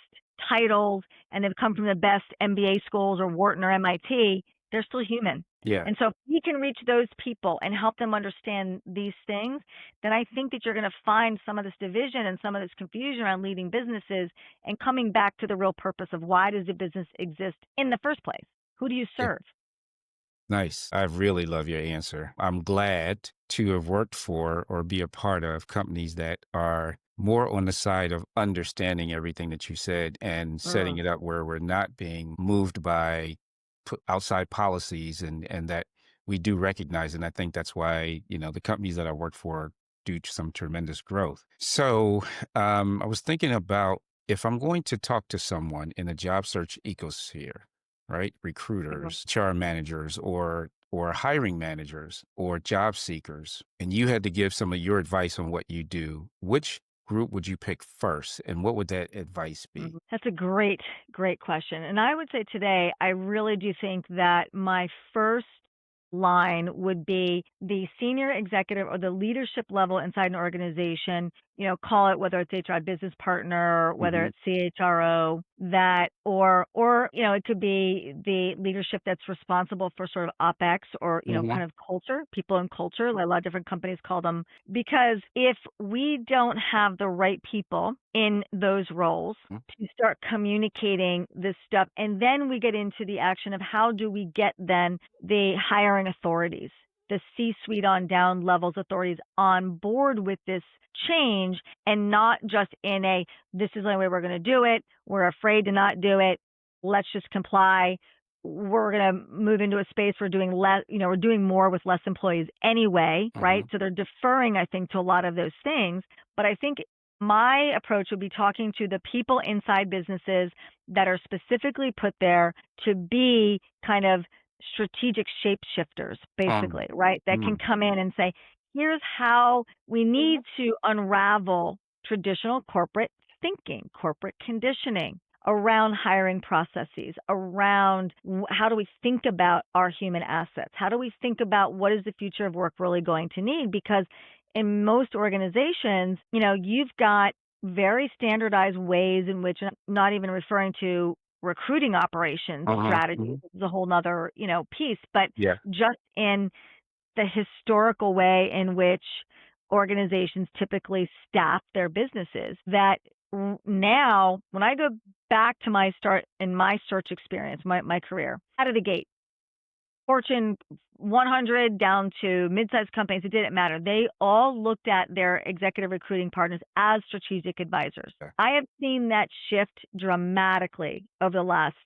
titles and they've come from the best MBA schools or Wharton or MIT, they're still human. Yeah. And so if we can reach those people and help them understand these things, then I think that you're going to find some of this division and some of this confusion around leading businesses and coming back to the real purpose of why does the business exist in the first place? Who do you Yeah. serve? Nice. I really love your answer. I'm glad to have worked for or be a part of companies that are more on the side of understanding everything that you said and setting Mm. it up where we're not being moved by outside policies and that we do recognize. And I think that's why, the companies that I work for do some tremendous growth. So I was thinking about if I'm going to talk to someone in the job search ecosphere, right? Mhm. Recruiters, HR managers, or hiring managers or job seekers, and you had to give some of your advice on what you do, which group would you pick first, and what would that advice be? That's a great, great question. And I would say today, I really do think that my first line would be the senior executive or the leadership level inside an organization, call it whether it's HR business partner, whether Hmm. it's CHRO, that or it could be the leadership that's responsible for sort of OpEx or, Hmm. kind of culture, people and culture. A lot of different companies call them, because if we don't have the right people in those roles to start communicating this stuff, and then we get into the action of how do we get then the hiring authorities, the C-suite on down levels authorities on board with this change, and not just in a, this is the only way we're going to do it, we're afraid to not do it, let's just comply, we're going to move into a space we're doing less, we're doing more with less employees anyway, right? Hmm. So they're deferring, I think, to a lot of those things. But I think my approach would be talking to the people inside businesses that are specifically put there to be kind of strategic shapeshifters, basically, right? That can Mm. come in and say, here's how we need to unravel traditional corporate thinking, corporate conditioning around hiring processes, around how do we think about our human assets? How do we think about what is the future of work really going to need? Because in most organizations, you've got very standardized ways in which, not even referring to recruiting operations Uh-huh. strategies, Mhm. is a whole nother, piece, but Yeah. just in the historical way in which organizations typically staff their businesses, that now when I go back to my start in my search experience, my career out of the gate, Fortune 100 down to mid-sized companies, it didn't matter. They all looked at their executive recruiting partners as strategic advisors. Yeah. I have seen that shift dramatically over the last,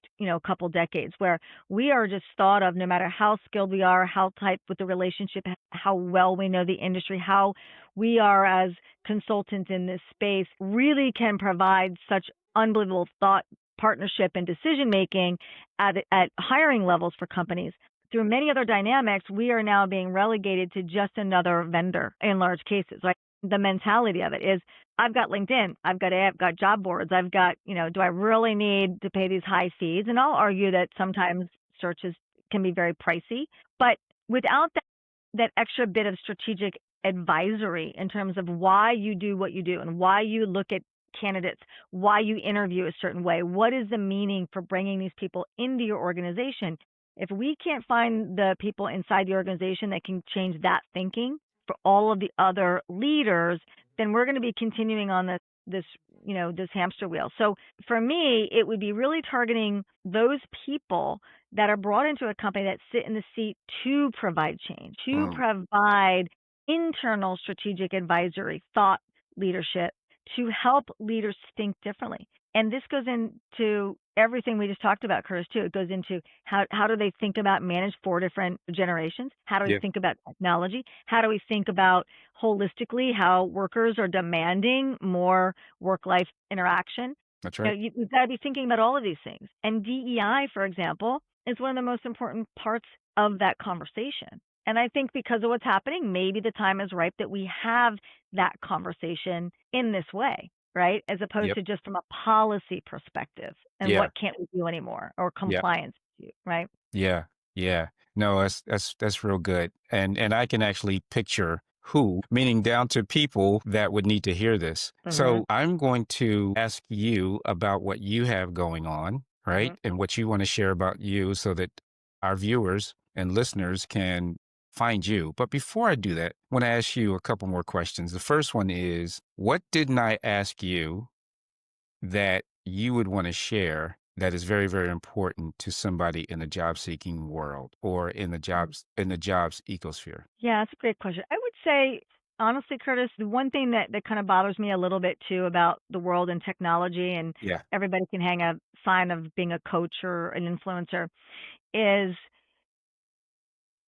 couple decades, where we are just thought of, no matter how skilled we are, how tight with the relationship, how well we know the industry, how we are as consultants in this space, really can provide such unbelievable thought, partnership, and decision making at hiring levels for companies. Through many other dynamics, we are now being relegated to just another vendor in large cases. Like, the mentality of it is, I've got LinkedIn, I've got job boards, I've got, do I really need to pay these high fees? And I'll argue that sometimes searches can be very pricey, but without that extra bit of strategic advisory in terms of why you do what you do and why you look at candidates, why you interview a certain way, what is the meaning for bringing these people into your organization? If we can't find the people inside the organization that can change that thinking for all of the other leaders, then we're going to be continuing on this hamster wheel. So for me, it would be really targeting those people that are brought into a company that sit in the seat to provide change, to Mm. provide internal strategic advisory, thought leadership, to help leaders think differently. And this goes into everything we just talked about, Curtis, too. It goes into how do they think about manage 4 different generations? How do we Yeah. think about technology? How do we think about holistically how workers are demanding more work-life interaction? That's right. You've got to be thinking about all of these things. And DEI, for example, is one of the most important parts of that conversation. And I think because of what's happening, maybe the time is ripe that we have that conversation in this way. right? As opposed Yep. to just from a policy perspective and Yeah. what can't we do anymore or Yeah. compliance, right? Yeah. Yeah. No, that's real good. And I can actually picture who, meaning down to people that would need to hear this. Mhm. So I'm going to ask you about what you have going on, right? Mhm. And what you want to share about you so that our viewers and listeners can find you. But before I do that, I want to ask you a couple more questions. The first one is, what didn't I ask you that you would want to share that is very, very important to somebody in the job seeking world or in the jobs ecosphere? Yeah, that's a great question. I would say, honestly, Curtis, the one thing that kind of bothers me a little bit too about the world and technology, and Yeah. everybody can hang a sign of being a coach or an influencer, is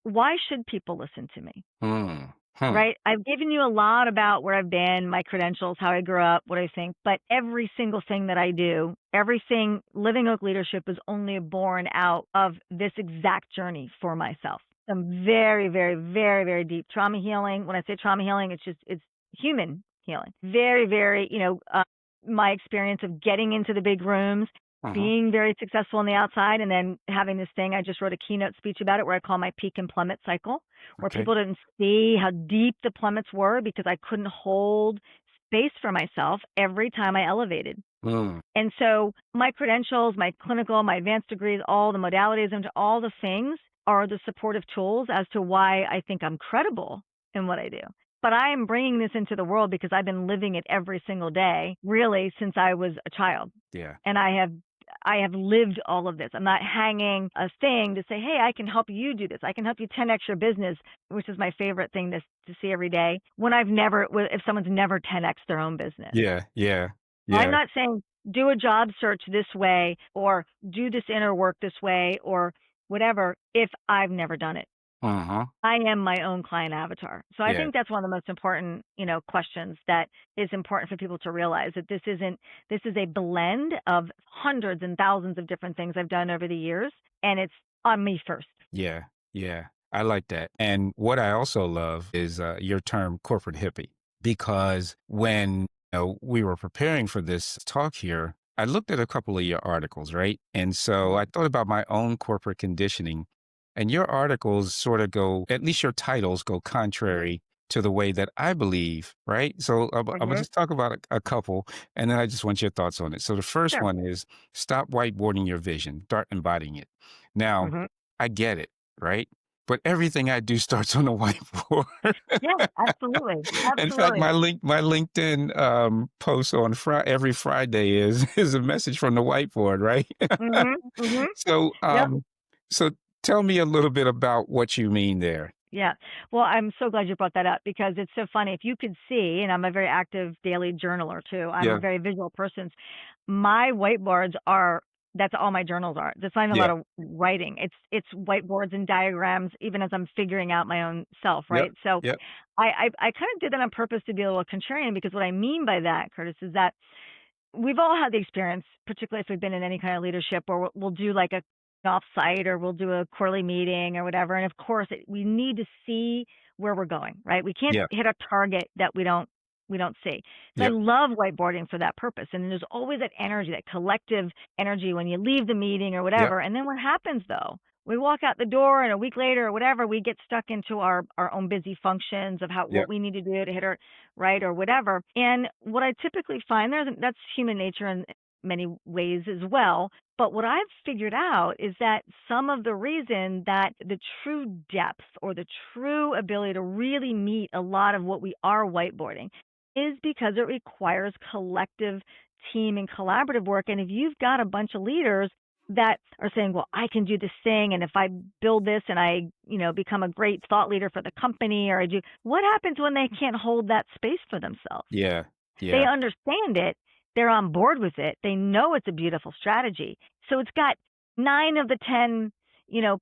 why should people listen to me? Hmm. Hmm. Right? I've given you a lot about where I've been, my credentials, how I grew up, what I think, but every single thing that I do, everything Living Oak Leadership is only born out of this exact journey for myself. Some very, very, very, very deep trauma healing. When I say trauma healing, it's human healing. Very, very, my experience of getting into the big rooms, Uh-huh. being very successful on the outside, and then having this thing. I just wrote a keynote speech about it where I call my peak and plummet cycle, where Okay. people didn't see how deep the plummets were because I couldn't hold space for myself every time I elevated. Mm. And so my credentials, my clinical, my advanced degrees, all the modalities, and all the things are the supportive tools as to why I think I'm credible in what I do. But I am bringing this into the world because I've been living it every single day, really, since I was a child. Yeah. And I have lived all of this. I'm not hanging a thing to say, hey, I can help you do this. I can help you 10x your business, which is my favorite thing to see every day when if someone's never 10x their own business. Yeah. Yeah. I'm Yeah. not saying do a job search this way or do this inner work this way or whatever if I've never done it. Uh-huh. I am my own client avatar. So I Yeah. think that's one of the most important, questions that is important for people to realize that this is a blend of hundreds and thousands of different things I've done over the years, and it's on me first. Yeah. Yeah. I like that. And what I also love is your term corporate hippie, because when we were preparing for this talk here, I looked at a couple of your articles, right? And so I Mhm. thought about my own corporate conditioning, and your articles sort of go, at least your titles go contrary to the way that I believe, right? So I'm gonna Mhm. just talk about a couple, and then I just want your thoughts on it. So the first Sure. one is stop whiteboarding your vision, start embodying it. Now, Mhm. I get it, right? But everything I do starts on a whiteboard. Yeah, absolutely. In fact, Absolutely. my LinkedIn post on every Friday is is a message from the whiteboard, right? Mhm. Mhm. so Yep. so tell me a little bit about what you mean there. Yeah. Well, I'm so glad you brought that up because it's so funny. If you could see, and I'm a very active daily journaler too, I'm a Yeah, very visual person. My whiteboards that's all my journals are. That's not a yeah, lot of writing. It's whiteboards and diagrams, even as I'm figuring out my own self, yep, right? So yep, I kind of did that on purpose to be a little contrarian because what I mean by that, Curtis, is that we've all had the experience, particularly if we've been in any kind of leadership, or we'll do like a off-site or we'll do a quarterly meeting or whatever. And of course, we need to see where we're going, right? We can't yeah, hit a target that we don't see. So I yep, love whiteboarding for that purpose. And there's always that energy, that collective energy when you leave the meeting or yep, whatever. And then what happens though? We walk out the door and a week later or whatever, we get stuck into our own busy functions of what yep, we need to do to hit our right or whatever. And what I typically find that's human nature in many ways as well. But what I've figured out is that some of the reason that the true depth or the true ability to really meet a lot of what we are whiteboarding is because it requires collective team and collaborative work. And if you've got a bunch of leaders that are saying, well, I can do this thing. And if I build this and I, become a great thought leader for the company or what happens when they can't hold that space for themselves? yeah, They yeah, understand it. They're on board with it. They know it's a beautiful strategy. So it's got 9 of the 10,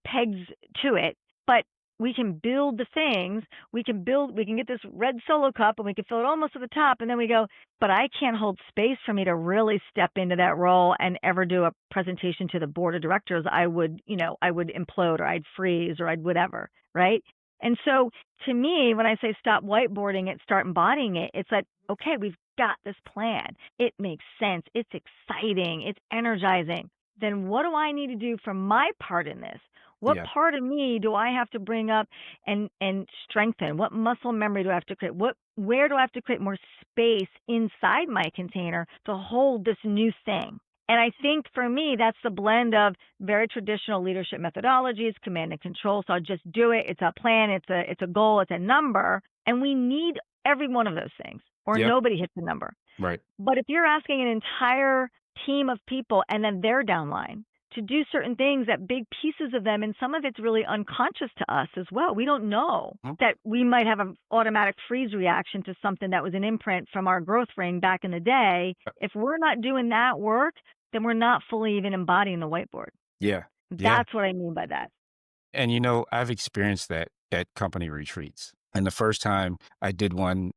pegs to it, but we can build the things. We can get this red solo cup and we can fill it almost to the top. And then we go, but I can't hold space for me to really step into that role and ever do a presentation to the board of directors. I would implode or I'd freeze or I'd whatever. Right. And so to me, when I say stop whiteboarding it, start embodying it, it's like okay, we've got this plan. It makes sense. It's exciting. It's energizing. Then what do I need to do for my part in this? What Yeah. part of me do I have to bring up and strengthen? What muscle memory do I have to create? Where do I have to create more space inside my container to hold this new thing? And I think for me, that's the blend of very traditional leadership methodologies, command and control. So I'll just do it. It's a plan. It's a goal. It's a number. And we need every one of those things or Yep. nobody hits the number. Right. But if you're asking an entire team of people and then they're downline to do certain things, that big pieces of them, and some of it's really unconscious to us as well. We don't know Mhm. that we might have an automatic freeze reaction to something that was an imprint from our growth ring back in the day. If we're not doing that work, then we're not fully even embodying the whiteboard. Yeah. Yeah. That's what I mean by that. And I've experienced that at company retreats. And the first time I did one,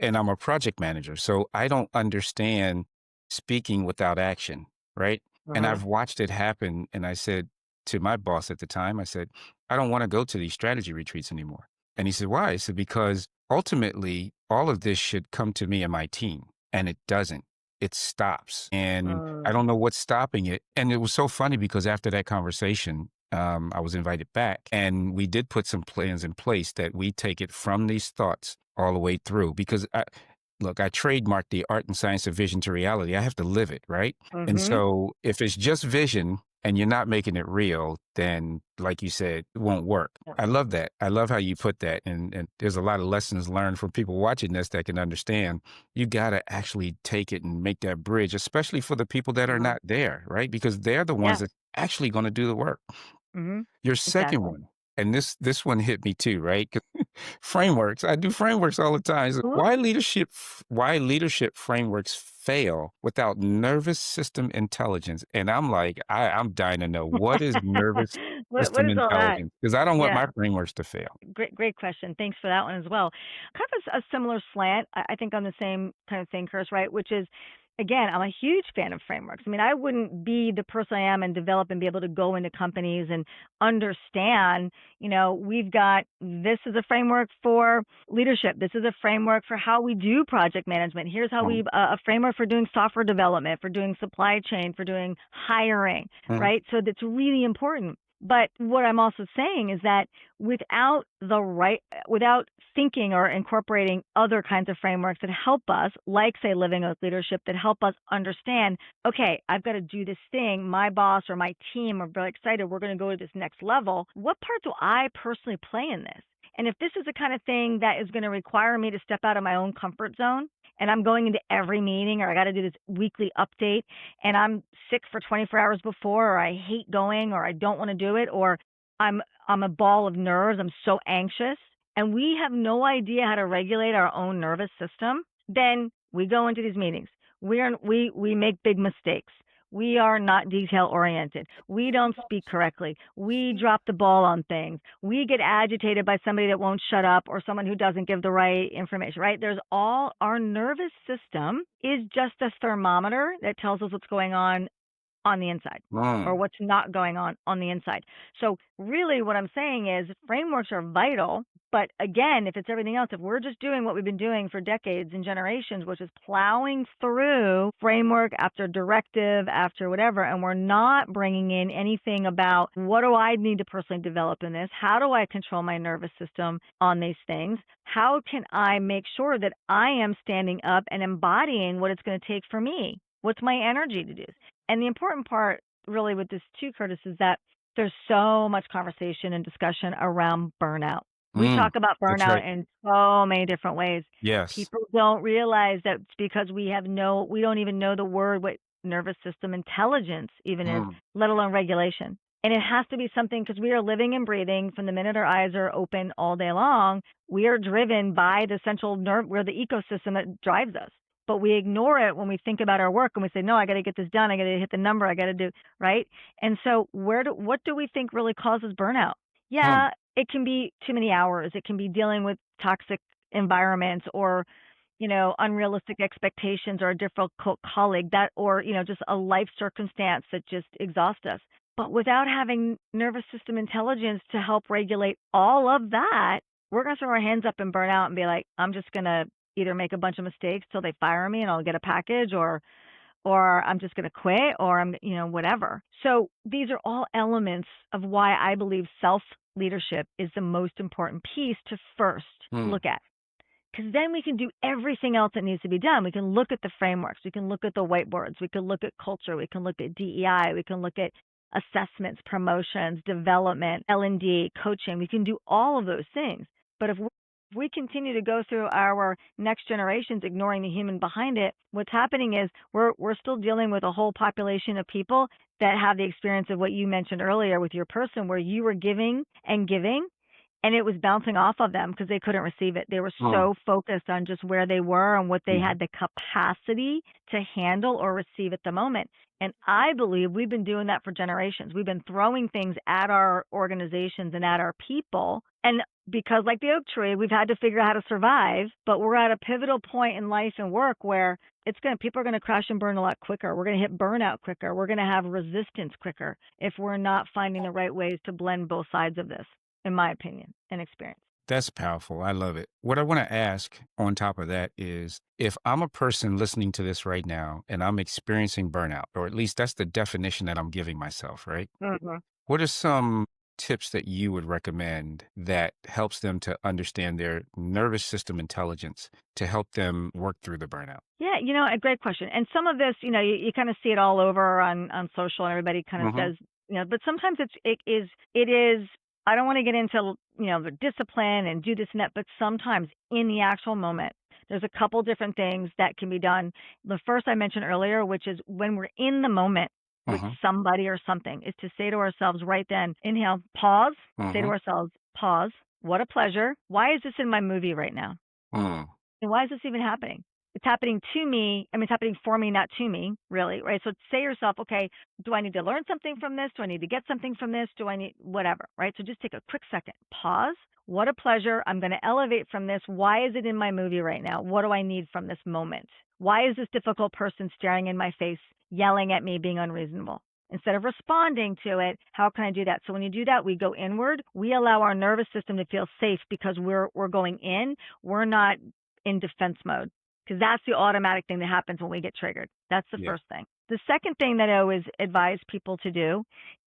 and I'm a project manager, so I don't understand speaking without action, right? And Uh-huh. I've watched it happen. And I said to my boss at the time, I said, I don't want to go to these strategy retreats anymore. And he said, why? I said, because ultimately all of this should come to me and my team, and it doesn't. It stops. And I Mm. don't know what's stopping it. And it was so funny because after that conversation, I was invited back, and we did put some plans in place that we take it from these thoughts all the way through. Because look, I trademarked the art and science of vision to reality. I have to live it, right? And Mhm. so, if it's just vision and you're not making it real, then, like you said, it won't work. Yeah. I love that. I love how you put that, and there's a lot of lessons learned from people watching this that can understand. You got to actually take it and make that bridge, especially for the people that are Mhm. not there, right? Because they're the ones Yeah. that actually going to do the work. Mhm. Your second Exactly. one, and this one hit me too, right? 'Cause frameworks. I do frameworks all the time. So Ooh. why leadership frameworks fail without nervous system intelligence? And I'm like, I'm dying to know, what is nervous What system is all that? intelligence? Because I don't want Yeah. my frameworks to fail. Great question. Thanks for that one as well. Kind of a similar slant, I think, on the same kind of thing, Chris, right? Which is, again, I'm a huge fan of frameworks. I mean, I wouldn't be the person I am and develop and be able to go into companies and understand, we've got this is a framework for leadership. This is a framework for how we do project management. Here's how Mhm, a framework for doing software development, for doing supply chain, for doing hiring, mhm, right? So that's really important. But what I'm also saying is that without thinking or incorporating other kinds of frameworks that help us, like say living with leadership, that help us understand, okay, I've got to do this thing. My boss or my team are very excited. We're going to go to this next level. What part do I personally play in this? And if this is the kind of thing that is going to require me to step out of my own comfort zone, and I'm going into every meeting, or I got to do this weekly update, and I'm sick for 24 hours before, or I hate going, or I don't want to do it, or I'm I'm a ball of nerves. I'm so anxious, and we have no idea how to regulate our own nervous system. Then we go into these meetings. We make big mistakes. We are not detail oriented. We don't speak correctly. We drop the ball on things. We get agitated by somebody that won't shut up or someone who doesn't give the right information, right? There's all our nervous system is just a thermometer that tells us what's going on the inside or mm, what's not going on the inside. So really what I'm saying is frameworks are vital, but again, if it's everything else, if we're just doing what we've been doing for decades and generations, which is plowing through framework after directive after whatever, and we're not bringing in anything about what do I need to personally develop in this? How do I control my nervous system on these things? How can I make sure that I am standing up and embodying what it's going to take for me? What's my energy to do? And the important part really with this too, Curtis, is that there's so much conversation and discussion around burnout. We mm. talk about That's burnout right. in so many different ways. Yes. People don't realize that it's because we don't even know the word what nervous system intelligence even is, Mm, let alone regulation. And it has to be something because we are living and breathing from the minute our eyes are open all day long. We are driven by the central nerve, we're the ecosystem that drives us, but we ignore it when we think about our work and we say, no, I got to get this done. I got to hit the number. I got to do right. And so what do we think really causes burnout? mm, Yeah, it can be too many hours. It can be dealing with toxic environments or, unrealistic expectations or a difficult colleague or, just a life circumstance that just exhausts us. But without having nervous system intelligence to help regulate all of that, we're going to throw our hands up and burn out and be like, I'm just going to either make a bunch of mistakes till they fire me and I'll get a package, or I'm just going to quit, or I'm, whatever. So these are all elements of why I believe self leadership is the most important piece to first Mm. look at. Because then we can do everything else that needs to be done. We can look at the frameworks. We can look at the whiteboards. We can look at culture. We can look at DEI. We can look at assessments, promotions, development, L&D, coaching. We can do all of those things. But if we continue to go through our next generations ignoring the human behind it, what's happening is we're still dealing with a whole population of people that have the experience of what you mentioned earlier with your person, where you were giving and giving, and it was bouncing off of them because they couldn't receive it. They were Mm. so focused on just where they were and what they Mhm. had the capacity to handle or receive at the moment. And I believe we've been doing that for generations. We've been throwing things at our organizations and at our people. And because, like the oak tree, we've had to figure out how to survive, but we're at a pivotal point in life and work where people are going to crash and burn a lot quicker. We're going to hit burnout quicker. We're going to have resistance quicker if we're not finding the right ways to blend both sides of this, in my opinion and experience. That's powerful. I love it. What I want to ask on top of that is if I'm a person listening to this right now and I'm experiencing burnout, or at least that's the definition that I'm giving myself, right? Mhm. What are some tips that you would recommend that helps them to understand their nervous system intelligence to help them work through the burnout? Yeah, a great question. And some of this, you kind of see it all over on social, and everybody kind of Hmm. says, but sometimes it is. I don't want to get into the discipline and do this and that, but sometimes in the actual moment, there's a couple different things that can be done. The first I mentioned earlier, which is when we're in the moment with Hmm. somebody or something, is to say to ourselves right then, inhale, pause, say to Hmm. ourselves, pause. What a pleasure. Why is this in my movie right now? Mm. And why is this even happening? It's happening to me. I mean, it's happening for me, not to me, really, right? So say yourself, okay, do I need to learn something from this? Do I need to get something from this? Do I need whatever, right? So just take a quick second, pause. What a pleasure. I'm going to elevate from this. Why is it in my movie right now? What do I need from this moment? Why is this difficult person staring in my face, yelling at me, being unreasonable? Instead of responding to it, how can I do that? So when you do that, we go inward. We allow our nervous system to feel safe because we're going in. We're not in defense mode, because that's the automatic thing that happens when we get triggered. That's the Yeah. first thing. The second thing that I always advise people to do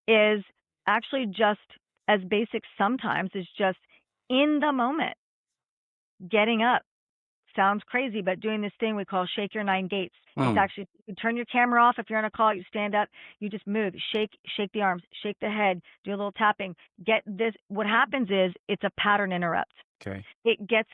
is actually just as basic sometimes is just in the moment, getting up. Sounds crazy, but doing this thing we call shake your nine gates. It's Mm. actually, you turn your camera off if you're on a call, you stand up, you just move, shake the arms, shake the head, do a little tapping. Get this. What happens is it's a pattern interrupt. Okay. It gets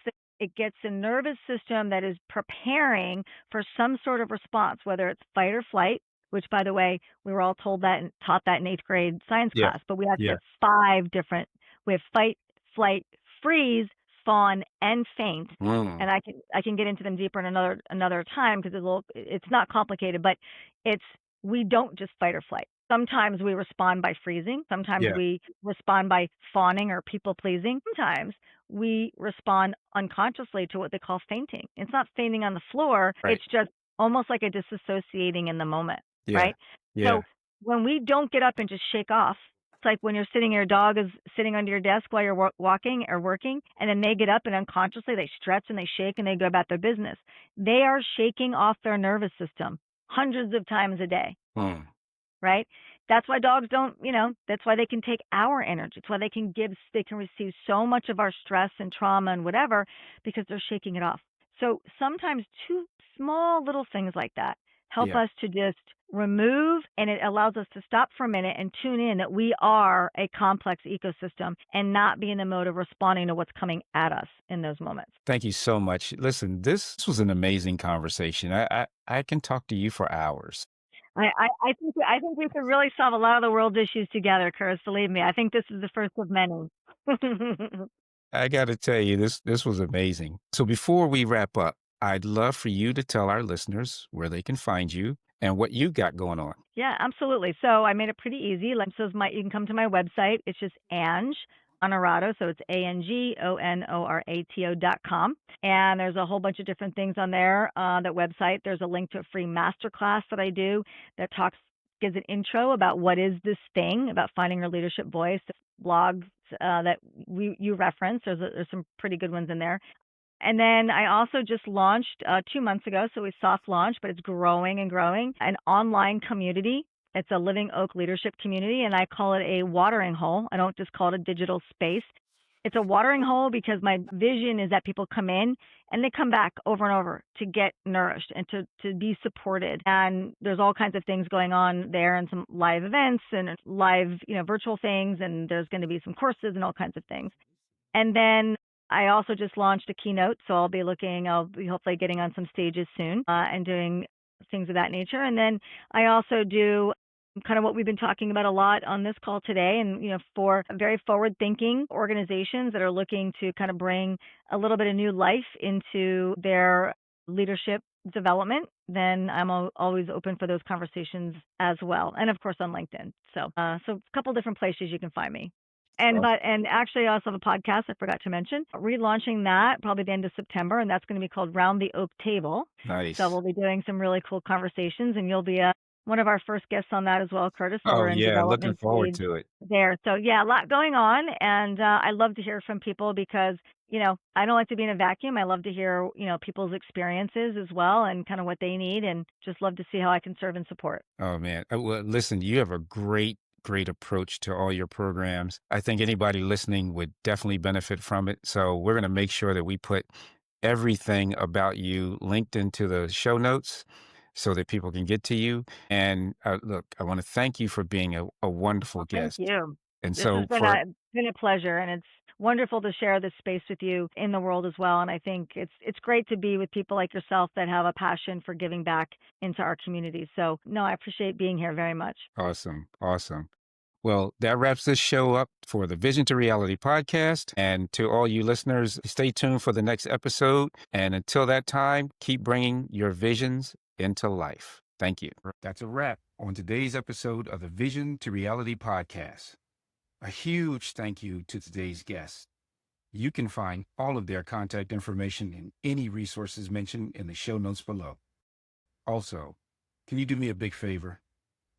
the nervous system that is preparing for some sort of response, whether it's fight or flight, which, by the way, we were all told that and taught that in 8th grade science Yeah. class, but we actually Yeah. have 5 different. We have fight, flight, freeze, fawn, and faint. Mm. And I can get into them deeper in another time because it's not complicated, but it's we don't just fight or flight. Sometimes we respond by freezing. Sometimes Yeah. we respond by fawning or people pleasing. Sometimes we respond unconsciously to what they call fainting. It's not fainting on the floor. Right. It's just almost like a disassociating in the moment, Yeah. right? Yeah. So when we don't get up and just shake off, it's like when you're sitting, your dog is sitting under your desk while you're walking or working, and then they get up and unconsciously they stretch and they shake and they go about their business. They are shaking off their nervous system hundreds of times a day, Mm. right? That's why dogs don't, that's why they can take our energy. It's why they can receive so much of our stress and trauma and whatever, because they're shaking it off. So sometimes two small little things like that help Yeah. us to just remove, and it allows us to stop for a minute and tune in that we are a complex ecosystem and not be in the mode of responding to what's coming at us in those moments. Thank you so much. Listen, this was an amazing conversation. I can talk to you for hours. I think we could really solve a lot of the world's issues together, Curtis. Believe me, I think this is the first of many. I got to tell you, this was amazing. So before we wrap up, I'd love for you to tell our listeners where they can find you and what you got going on. Yeah, absolutely. So I made it pretty easy. Like, so you can come to my website. It's just Ange Onorato. So it's ANGONORATO.com. And there's a whole bunch of different things on there. That website, there's a link to a free masterclass that I do that gives an intro about what is this thing about finding your leadership voice. Blogs that you reference. There's some pretty good ones in there. And then I also just launched 2 months ago, so we soft launched, but it's growing and growing, an online community. It's a Living Oak leadership community, and I call it a watering hole. I don't just call it a digital space. It's a watering hole because my vision is that people come in and they come back over and over to get nourished and to be supported. And there's all kinds of things going on there and some live events and live, virtual things. And there's going to be some courses and all kinds of things. And then I also just launched a keynote. So I'll be hopefully getting on some stages soon and doing things of that nature. And then I also do kind of what we've been talking about a lot on this call today. And, for very forward thinking organizations that are looking to kind of bring a little bit of new life into their leadership development, then I'm always open for those conversations as well. And of course on LinkedIn. So a couple different places you can find me. And actually I also have a podcast I forgot to mention, relaunching that probably the end of September, and that's going to be called Round the Oak Table. So Nice. we'll be doing some really cool conversations, and you'll be one of our first guests on that as well, Curtis. So Oh, we're in yeah. Looking development forward stage to it. there. So yeah, a lot going on, and I love to hear from people because I don't like to be in a vacuum. I love to hear people's experiences as well and kind of what they need, and just love to see how I can serve and support. Oh, man. Well, listen, you have a great approach to all your programs. I think anybody listening would definitely benefit from it. So we're going to make sure that we put everything about you linked into the show notes so that people can get to you. And look, I want to thank you for being a wonderful Well, thank guest. you. And This has so been for a pleasure, and it's wonderful to share this space with you in the world as well. And I think it's great to be with people like yourself that have a passion for giving back into our community. So no, I appreciate being here very much. awesome, awesome. Well, that wraps this show up for the Vision to Reality podcast. And to all you listeners, stay tuned for the next episode. And until that time, keep bringing your visions into life. Thank you. That's a wrap on today's episode of the Vision to Reality podcast. A huge thank you to today's guests. You can find all of their contact information in any resources mentioned in the show notes below. Also, can you do me a big favor?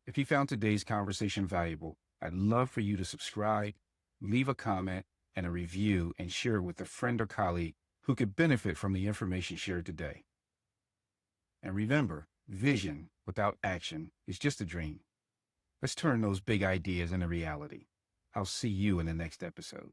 If you found today's conversation valuable, I'd love for you to subscribe, leave a comment, and a review, and share it with a friend or colleague who could benefit from the information shared today. And remember, vision without action is just a dream. Let's turn those big ideas into reality. I'll see you in the next episode.